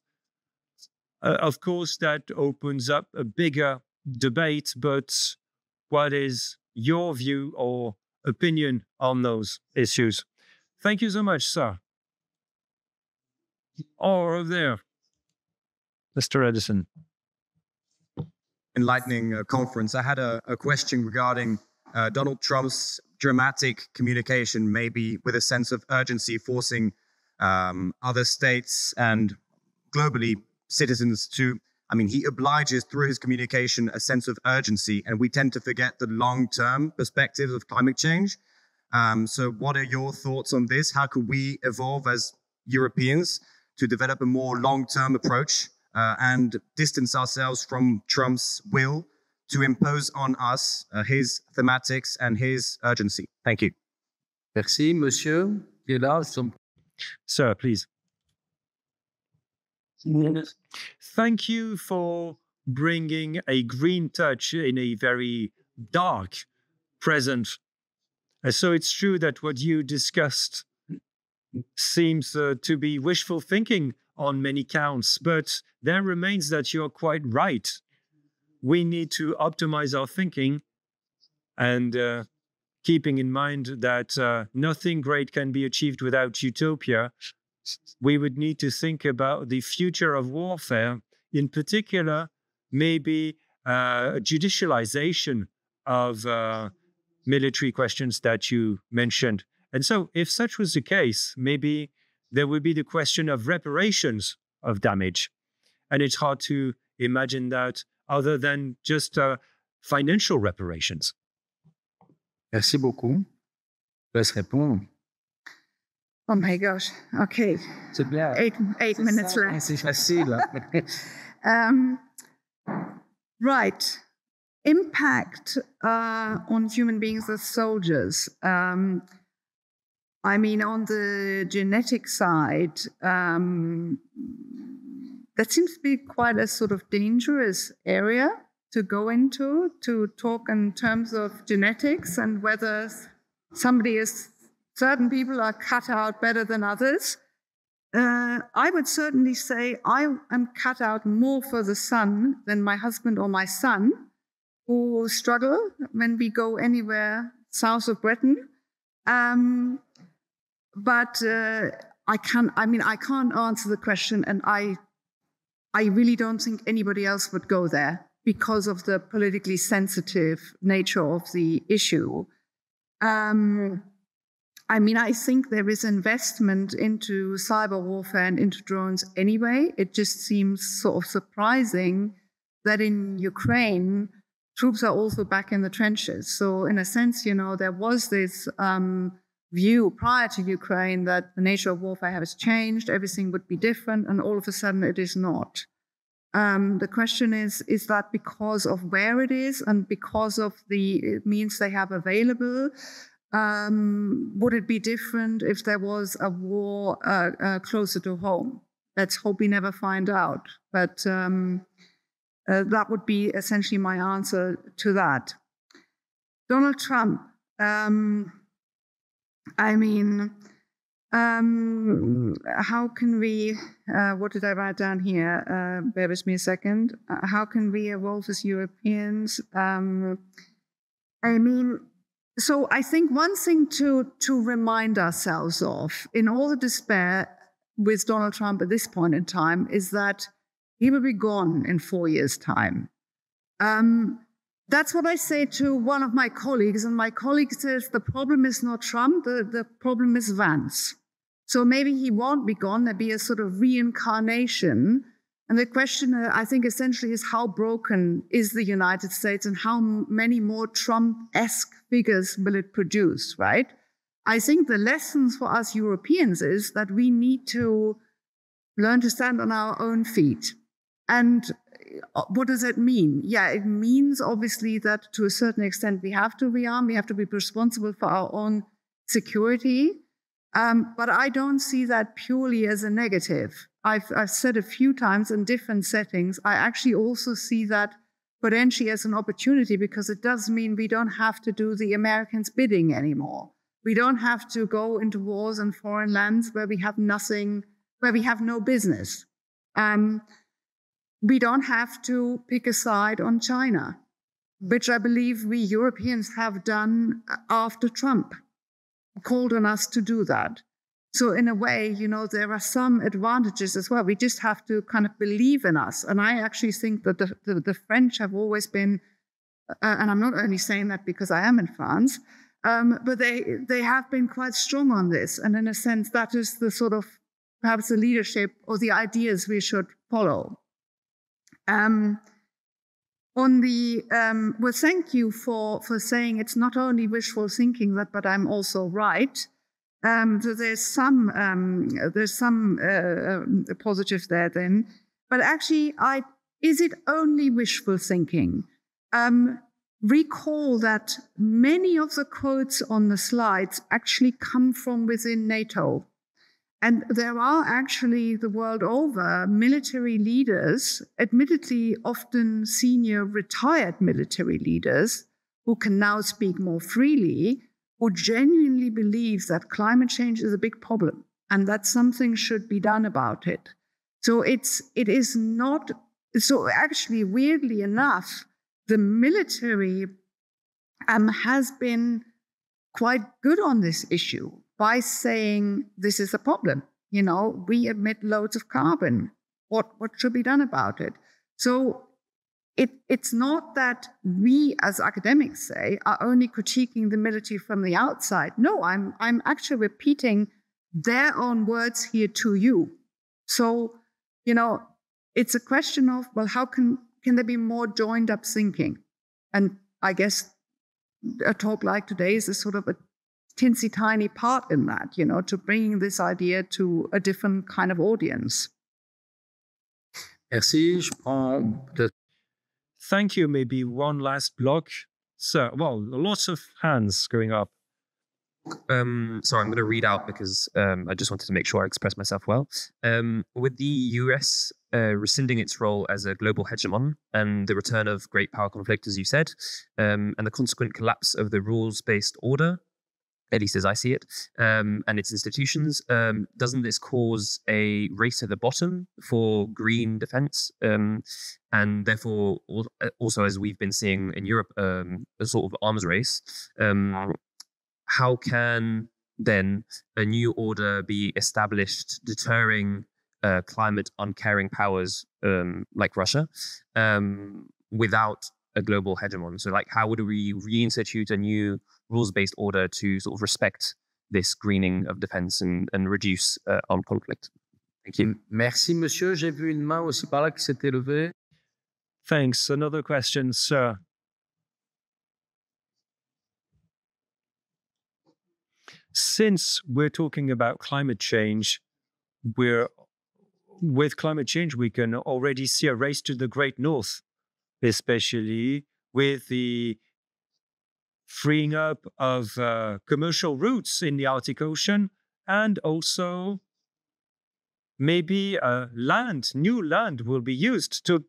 Of course, that opens up a bigger debate, but what is your view or opinion on those issues? Thank you so much, sir. Over there. Mr. Edison. Enlightening conference. I had a question regarding Donald Trump's dramatic communication, maybe with a sense of urgency, forcing other states and globally citizens to, I mean, he obliges through his communication a sense of urgency, and we tend to forget the long-term perspectives of climate change. So what are your thoughts on this? How could we evolve as Europeans to develop a more long-term approach and distance ourselves from Trump's will to impose on us his thematics and his urgency? Thank you. Merci, monsieur. Qui est là? Sir, please. Thank you for bringing a green touch in a very dark present. So it's true that what you discussed seems to be wishful thinking on many counts, but there remains that you're quite right. We need to optimize our thinking and keeping in mind that nothing great can be achieved without utopia. We would need to think about the future of warfare, in particular, maybe a judicialization of military questions that you mentioned. And so if such was the case, maybe there would be the question of reparations of damage. And it's hard to imagine that other than just financial reparations. Merci beaucoup. Je laisse répondre. Oh my gosh. Okay. C'est bien. Eight minutes left. C'est facile. Right. Impact on human beings as soldiers. I mean, on the genetic side, that seems to be quite a sort of dangerous area to go into, to talk in terms of genetics and whether certain people are cut out better than others. I would certainly say I am cut out more for the sun than my husband or my son, who struggle when we go anywhere south of Britain. But I can't answer the question, and I really don't think anybody else would go there because of the politically sensitive nature of the issue. I think there is investment into cyber warfare and into drones anyway. It just seems sort of surprising that in Ukraine, troops are also back in the trenches. So in a sense, there was this view prior to Ukraine that the nature of warfare has changed, everything would be different, and all of a sudden it is not. The question is that because of where it is and because of the means they have available? Would it be different if there was a war closer to home? Let's hope we never find out. But that would be essentially my answer to that. Donald Trump. How can we, what did I write down here? Bear with me a second. How can we evolve as Europeans? So I think one thing to remind ourselves of in all the despair with Donald Trump at this point in time is that he will be gone in 4 years' time. That's what I say to one of my colleagues, and my colleague says the problem is not Trump, the problem is Vance. So maybe he won't be gone, there'll be a sort of reincarnation. And the question, I think, essentially is how broken is the United States and how many more Trump-esque figures will it produce, right? I think the lessons for us Europeans is that we need to learn to stand on our own feet. And what does it mean? Yeah, it means obviously that to a certain extent we have to rearm, we have to be responsible for our own security. But I don't see that purely as a negative. I've said a few times in different settings, I actually also see that potentially as an opportunity because it does mean we don't have to do the Americans' bidding anymore. We don't have to go into wars in foreign lands where we have nothing, where we have no business. We don't have to pick a side on China, which I believe we Europeans have done after Trump called on us to do that. So in a way, there are some advantages as well. We just have to kind of believe in us. And I actually think that the French have always been, and I'm not only saying that because I am in France, but they have been quite strong on this. And in a sense, that is the sort of perhaps the leadership or the ideas we should follow. Well, thank you for saying it's not only wishful thinking, but I'm also right. So there's some positives there then. But actually, is it only wishful thinking? Recall that many of the quotes on the slides actually come from within NATO. And there are actually, the world over, military leaders, admittedly often senior retired military leaders, who can now speak more freely, who genuinely believe that climate change is a big problem and that something should be done about it. So it is not, so actually, weirdly enough, the military has been quite good on this issue by saying this is a problem. We emit loads of carbon. What should be done about it? So it's not that we as academics say are only critiquing the military from the outside. No, I'm actually repeating their own words here to you. So, it's a question of, well, how can there be more joined up thinking? And I guess a talk like today is a sort of a teensy tiny part in that, to bringing this idea to a different kind of audience. Merci. Je prends peut-être. Thank you. Maybe one last block. So, well, lots of hands going up. Sorry, I'm going to read out because I just wanted to make sure I express myself well. With the US rescinding its role as a global hegemon and the return of great power conflict, as you said, and the consequent collapse of the rules-based order, at least as I see it, and its institutions, doesn't this cause a race to the bottom for green defense? And therefore, also, as we've been seeing in Europe, a sort of arms race. How can then a new order be established deterring climate uncaring powers like Russia without a global hegemon? So how would we reinstitute a new rules-based order to sort of respect this greening of defense and reduce armed conflict? Thank you. Merci, monsieur. J'ai vu une main aussi par là qui s'était levée. Thanks. Another question, sir. Since we're talking about climate change, with climate change, we can already see a race to the Great North, especially with the freeing up of commercial routes in the Arctic Ocean, and also maybe new land will be used to,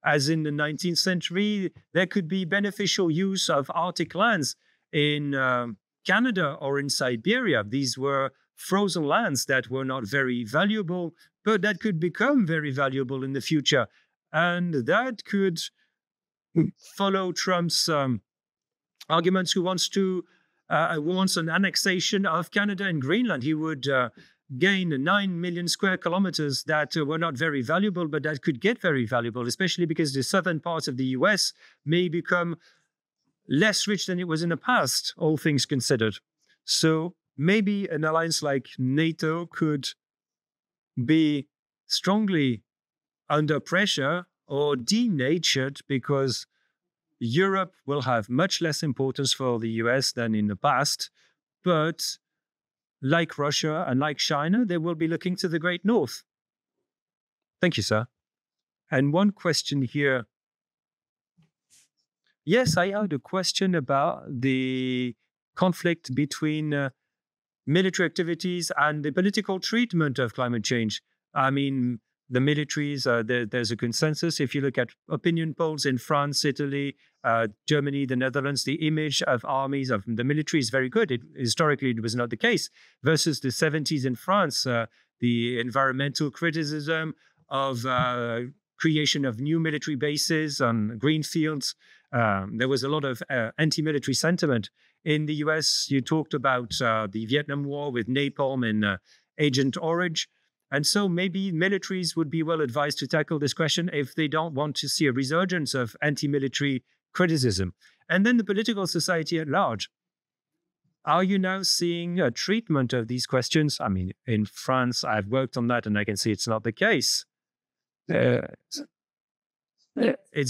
as in the 19th century, there could be beneficial use of Arctic lands in Canada or in Siberia. These were frozen lands that were not very valuable, but that could become very valuable in the future. And that could follow Trump's arguments, who wants an annexation of Canada and Greenland. He would gain 9 million square kilometers that were not very valuable, but that could get very valuable, especially because the southern part of the US may become less rich than it was in the past, all things considered. So maybe an alliance like NATO could be strongly under pressure or denatured, because Europe will have much less importance for the US than in the past. But like Russia and like China, they will be looking to the Great North. Thank you, sir. And one question here. Yes, I had a question about the conflict between military activities and the political treatment of climate change. I mean, the militaries, there's a consensus. If you look at opinion polls in France, Italy, Germany, the Netherlands, the image of armies, of the military is very good. Historically, it was not the case. Versus the 70s in France, the environmental criticism of creation of new military bases on green fields. There was a lot of anti-military sentiment. In the US, you talked about the Vietnam War with napalm Agent Orange. And so maybe militaries would be well advised to tackle this question if they don't want to see a resurgence of anti-military criticism. And then the political society at large. Are you now seeing a treatment of these questions? I mean, in France, I've worked on that and I can see it's not the case. It's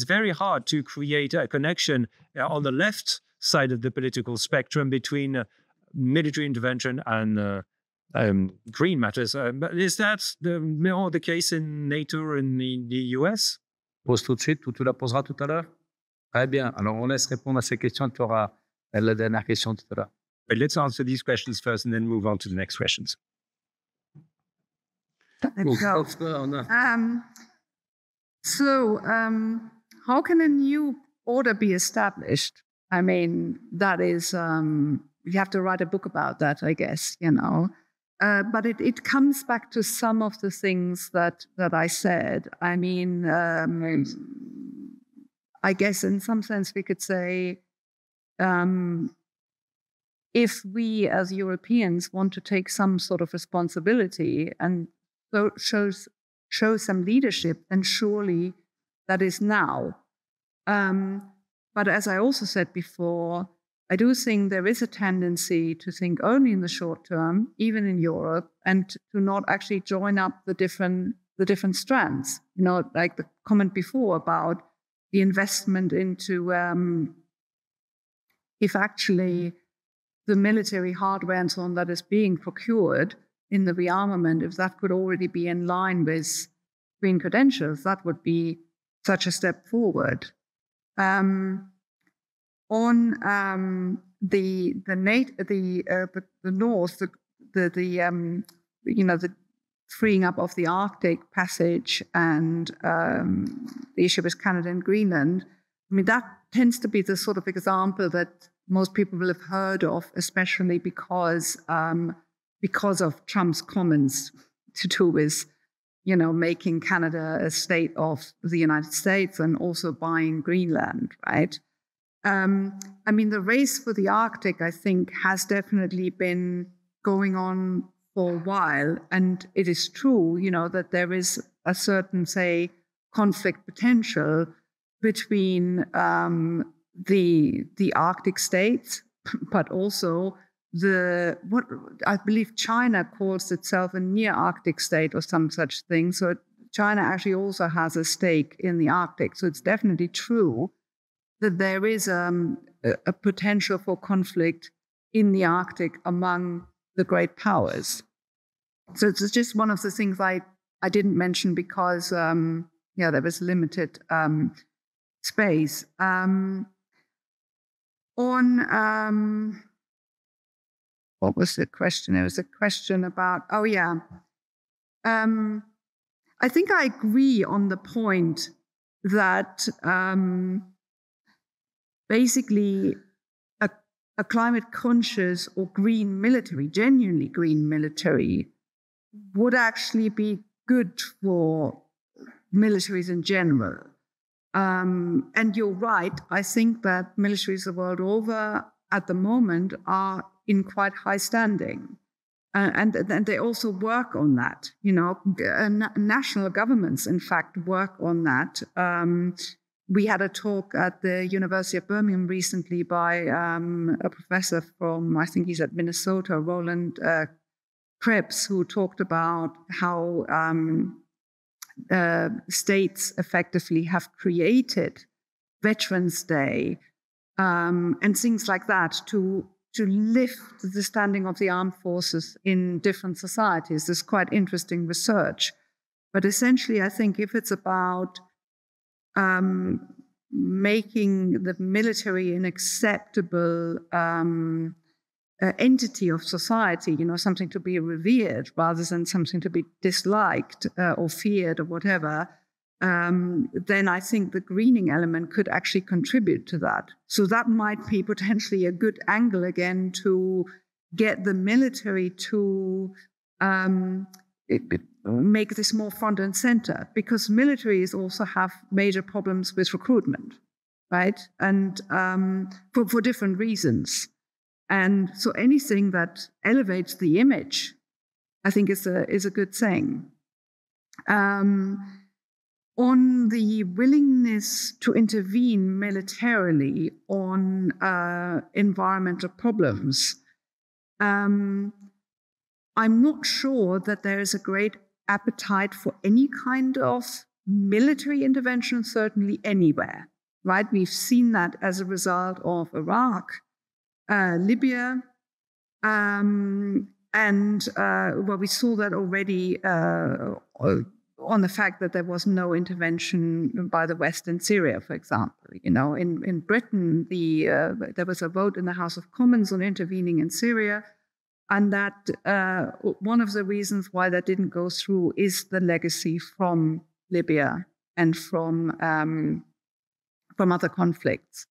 very hard to create a connection on the left side of the political spectrum between military intervention and green matters. But is that more the case in NATO or in the US? Pose tout de suite ou tu la poseras tout à l'heure? Très bien. Alors, on laisse répondre à ces questions. Tu auras la dernière question tout à l'heure. But let's answer these questions first and then move on to the next questions. Let's go. How can a new order be established? I mean, that is, you have to write a book about that, I guess, you know. But it comes back to some of the things that I said. I mean, I guess in some sense we could say, if we as Europeans want to take some sort of responsibility and so show some leadership, then surely that is now. But as I also said before, I do think there is a tendency to think only in the short term, even in Europe, and to not actually join up the different strands. You know, like the comment before about the investment into if actually the military hardware and so on that is being procured in the rearmament, if that could already be in line with green credentials, that would be such a step forward. On the north, the freeing up of the Arctic passage and the issue with Canada and Greenland, I mean, that tends to be the sort of example that most people will have heard of, especially because of Trump's comments to do with, you know, making Canada a state of the United States and also buying Greenland, right? I mean, the race for the Arctic, I think, has definitely been going on for a while. And it is true, you know, that there is a certain, say, conflict potential between the Arctic states, but also what I believe China calls itself a near Arctic state or some such thing. So China actually also has a stake in the Arctic. So it's definitely true that there is a potential for conflict in the Arctic among the great powers. So it's just one of the things I didn't mention because, there was limited space. What was the question? It was a question about, I think I agree on the point that basically a climate conscious or green military, genuinely green military, would actually be good for militaries in general. And you're right, I think that militaries the world over at the moment are in quite high standing. And they also work on that. You know, national governments, in fact, work on that. We had a talk at the University of Birmingham recently by a professor from, I think he's at Minnesota, Roland Krebs, who talked about how states effectively have created Veterans Day and things like that to lift the standing of the armed forces in different societies. There's quite interesting research. But essentially, I think if it's about making the military an acceptable entity of society, you know, something to be revered rather than something to be disliked or feared or whatever, then I think the greening element could actually contribute to that. So that might be potentially a good angle again to get the military to make this more front and center, because militaries also have major problems with recruitment, right? And for different reasons. And so anything that elevates the image I think is a good thing. On the willingness to intervene militarily on environmental problems, I'm not sure that there is a great appetite for any kind of military intervention, certainly anywhere, right? We've seen that as a result of Iraq, Libya, and we saw that already on the fact that there was no intervention by the West in Syria, for example. You know, in Britain, there was a vote in the House of Commons on intervening in Syria, and that one of the reasons why that didn't go through is the legacy from Libya and from other conflicts.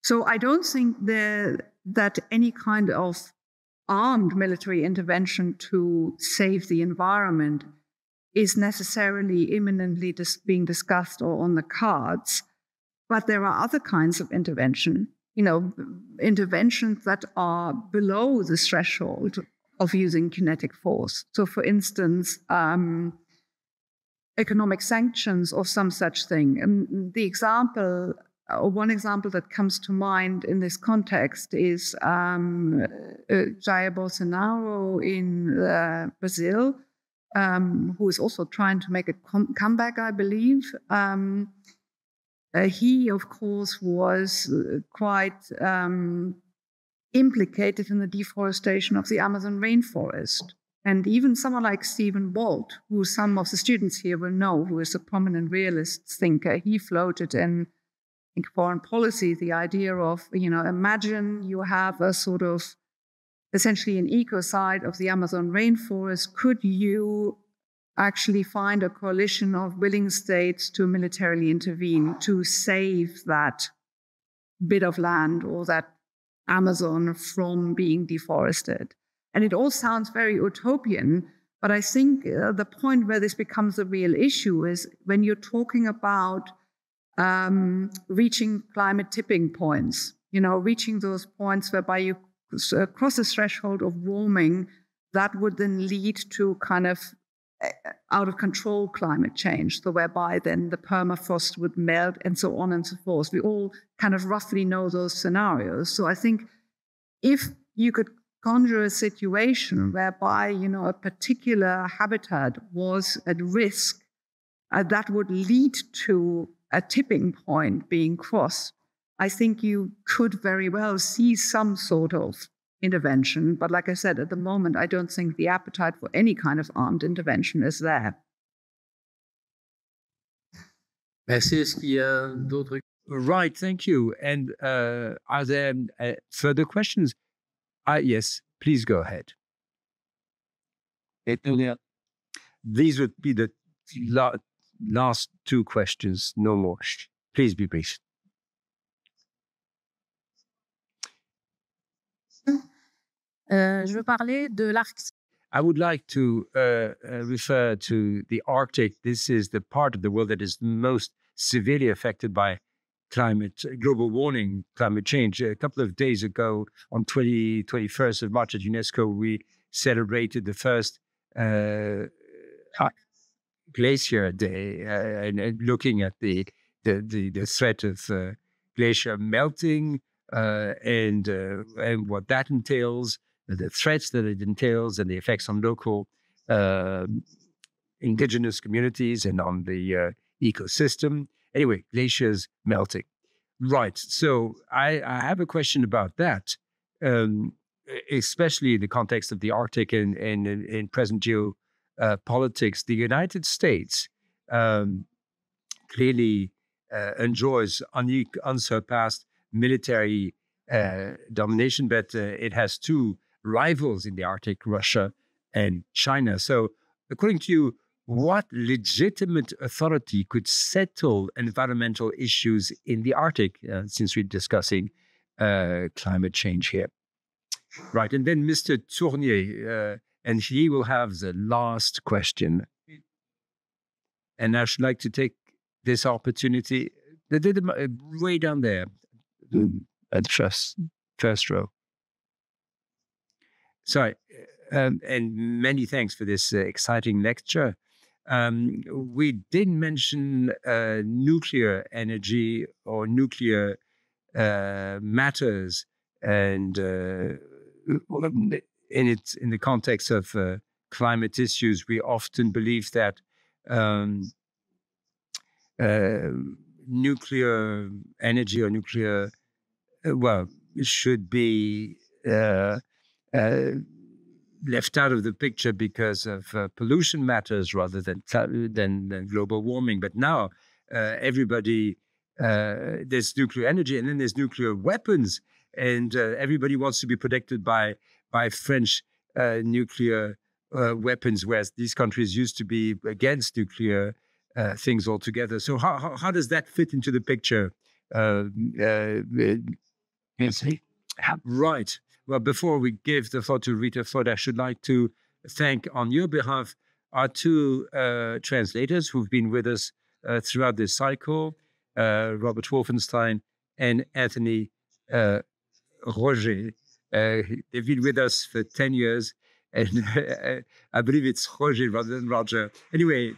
So I don't think that any kind of armed military intervention to save the environment is necessarily imminently being discussed or on the cards. But there are other kinds of intervention, interventions that are below the threshold of using kinetic force. So for instance, economic sanctions or some such thing. And the example, or one example that comes to mind in this context is Jair Bolsonaro in Brazil, who is also trying to make a comeback, I believe. He, of course, was quite implicated in the deforestation of the Amazon rainforest. And even someone like Stephen Walt, who some of the students here will know, who is a prominent realist thinker, he floated in foreign policy the idea of, imagine you have a sort of essentially an ecocide of the Amazon rainforest. Could you actually find a coalition of willing states to militarily intervene to save that bit of land or that Amazon from being deforested? And it all sounds very utopian, but I think the point where this becomes a real issue is when you're talking about reaching climate tipping points, reaching those points whereby you cross a threshold of warming that would then lead to kind of out of control climate change, so whereby then the permafrost would melt and so on and so forth. We all kind of roughly know those scenarios. So I think if you could conjure a situation whereby, a particular habitat was at risk, that would lead to a tipping point being crossed, I think you could very well see some sort of intervention. But like I said, at the moment, I don't think the appetite for any kind of armed intervention is there. Merci. Est-ce qu'il y a d'autres? Right, thank you. And are there further questions? Yes, please go ahead. These would be the last two questions, no more. Please be brief. Je veux parler de l'Arctique. I would like to refer to the Arctic. This is the part of the world that is most severely affected by global warming, climate change. A couple of days ago, on 21st of March at UNESCO, we celebrated the first Glacier Day, and looking at the threat of glacier melting and what that entails, the threats that it entails, and the effects on local indigenous communities and on the ecosystem. Anyway, glaciers melting. Right. So I have a question about that, especially in the context of the Arctic and in present geopolitics. The United States clearly enjoys unsurpassed military domination, but it has two rivals in the Arctic, Russia and China. So according to you, what legitimate authority could settle environmental issues in the Arctic, since we're discussing climate change here? Right. And then Mr. Tournier, and he will have the last question. And I should like to take this opportunity, way down there, at first row. Sorry, and many thanks for this exciting lecture. We didn't mention nuclear energy or nuclear matters, and in the context of climate issues, we often believe that nuclear energy or nuclear should be left out of the picture because of pollution matters rather than global warming. But now everybody, there's nuclear energy and then there's nuclear weapons, and everybody wants to be protected by French nuclear weapons, whereas these countries used to be against nuclear things altogether. So how does that fit into the picture? Right. Well, before we give the floor to Rita Floyd, I should like to thank, on your behalf, our two translators who've been with us throughout this cycle, Robert Wolfenstein and Anthony Roger. They've been with us for 10 years, and I believe it's Roger rather than Roger. Anyway,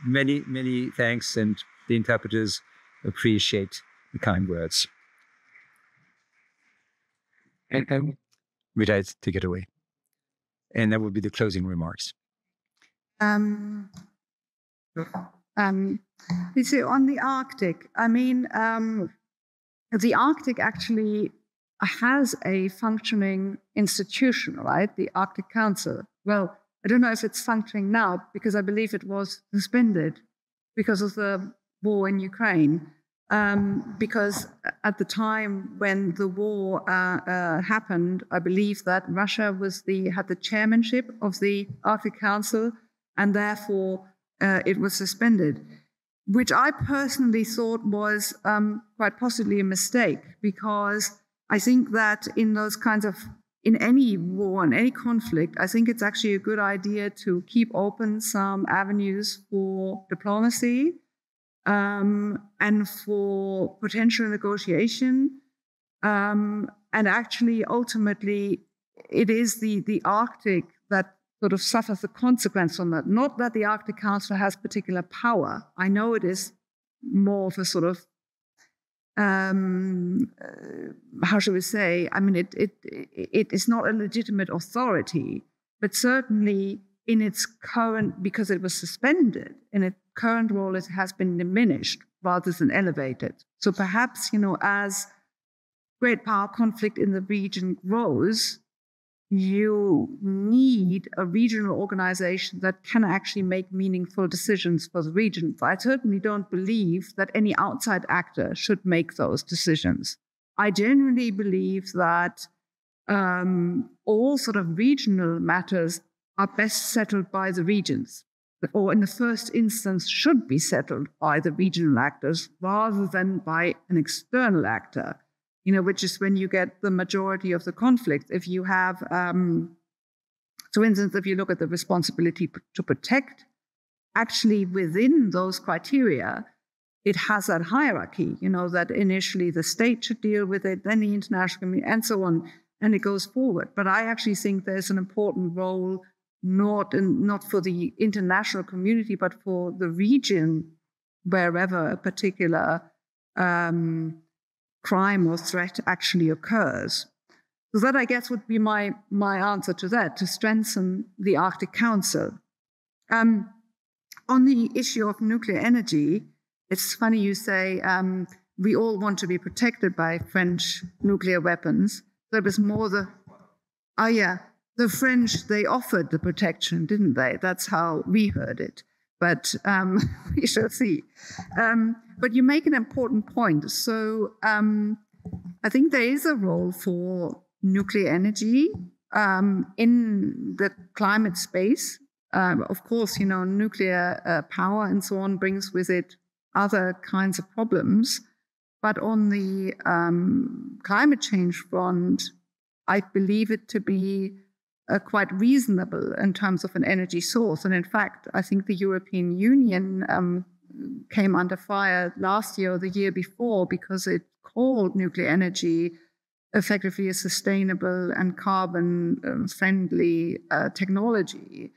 many thanks, and the interpreters appreciate the kind words. And Rita, take it away. And that will be the closing remarks. You see, on the Arctic, I mean, the Arctic actually has a functioning institution, right? The Arctic Council. Well, I don't know if it's functioning now, because I believe it was suspended because of the war in Ukraine. Because at the time when the war happened, I believe that Russia had the chairmanship of the Arctic Council, and therefore it was suspended, which I personally thought was quite possibly a mistake, because I think that in any war and any conflict, I think it's actually a good idea to keep open some avenues for diplomacy, and for potential negotiation. And actually, ultimately, it is the Arctic that sort of suffers the consequence from that. Not that the Arctic Council has particular power. I know it is more of a sort of, how should we say? I mean, it is not a legitimate authority, but certainly in its current, because it was suspended, in its current role, it has been diminished rather than elevated. So perhaps, as great power conflict in the region grows, you need a regional organization that can actually make meaningful decisions for the region. I certainly don't believe that any outside actor should make those decisions. I genuinely believe that all sort of regional matters are best settled by the regions, or in the first instance should be settled by the regional actors rather than by an external actor, which is when you get the majority of the conflict. If you have, for instance, if you look at the responsibility to protect, actually within those criteria, it has that hierarchy, that initially the state should deal with it, then the international community, and so on, and it goes forward. But I actually think there's an important role not for the international community, but for the region, wherever a particular crime or threat actually occurs. So that, I guess, would be my answer to that, to strengthen the Arctic Council. On the issue of nuclear energy, it's funny you say we all want to be protected by French nuclear weapons. There was more the French, they offered the protection, didn't they? That's how we heard it. But we shall see. But you make an important point. So I think there is a role for nuclear energy in the climate space. Of course, nuclear power and so on brings with it other kinds of problems. But on the climate change front, I believe it to be quite reasonable in terms of an energy source. And in fact, I think the European Union came under fire last year or the year before because it called nuclear energy effectively a sustainable and carbon-friendly technology.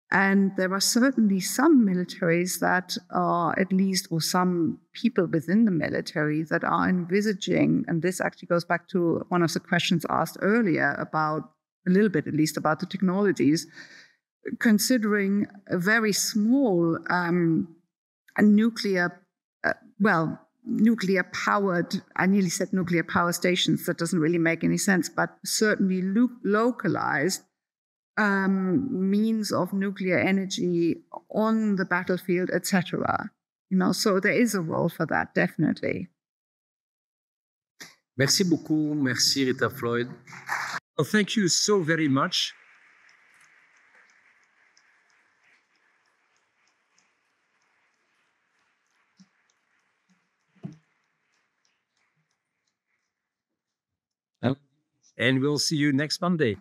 And there are certainly some militaries that are at least, or some people within the military that are envisaging, and this actually goes back to one of the questions asked earlier about, a little bit at least, about the technologies, considering a very small nuclear-powered, I nearly said nuclear power stations, that doesn't really make any sense, but certainly localized means of nuclear energy on the battlefield, etc. So there is a role for that, definitely. Merci beaucoup. Merci, Rita Floyd. Well, thank you so very much. And we'll see you next Monday.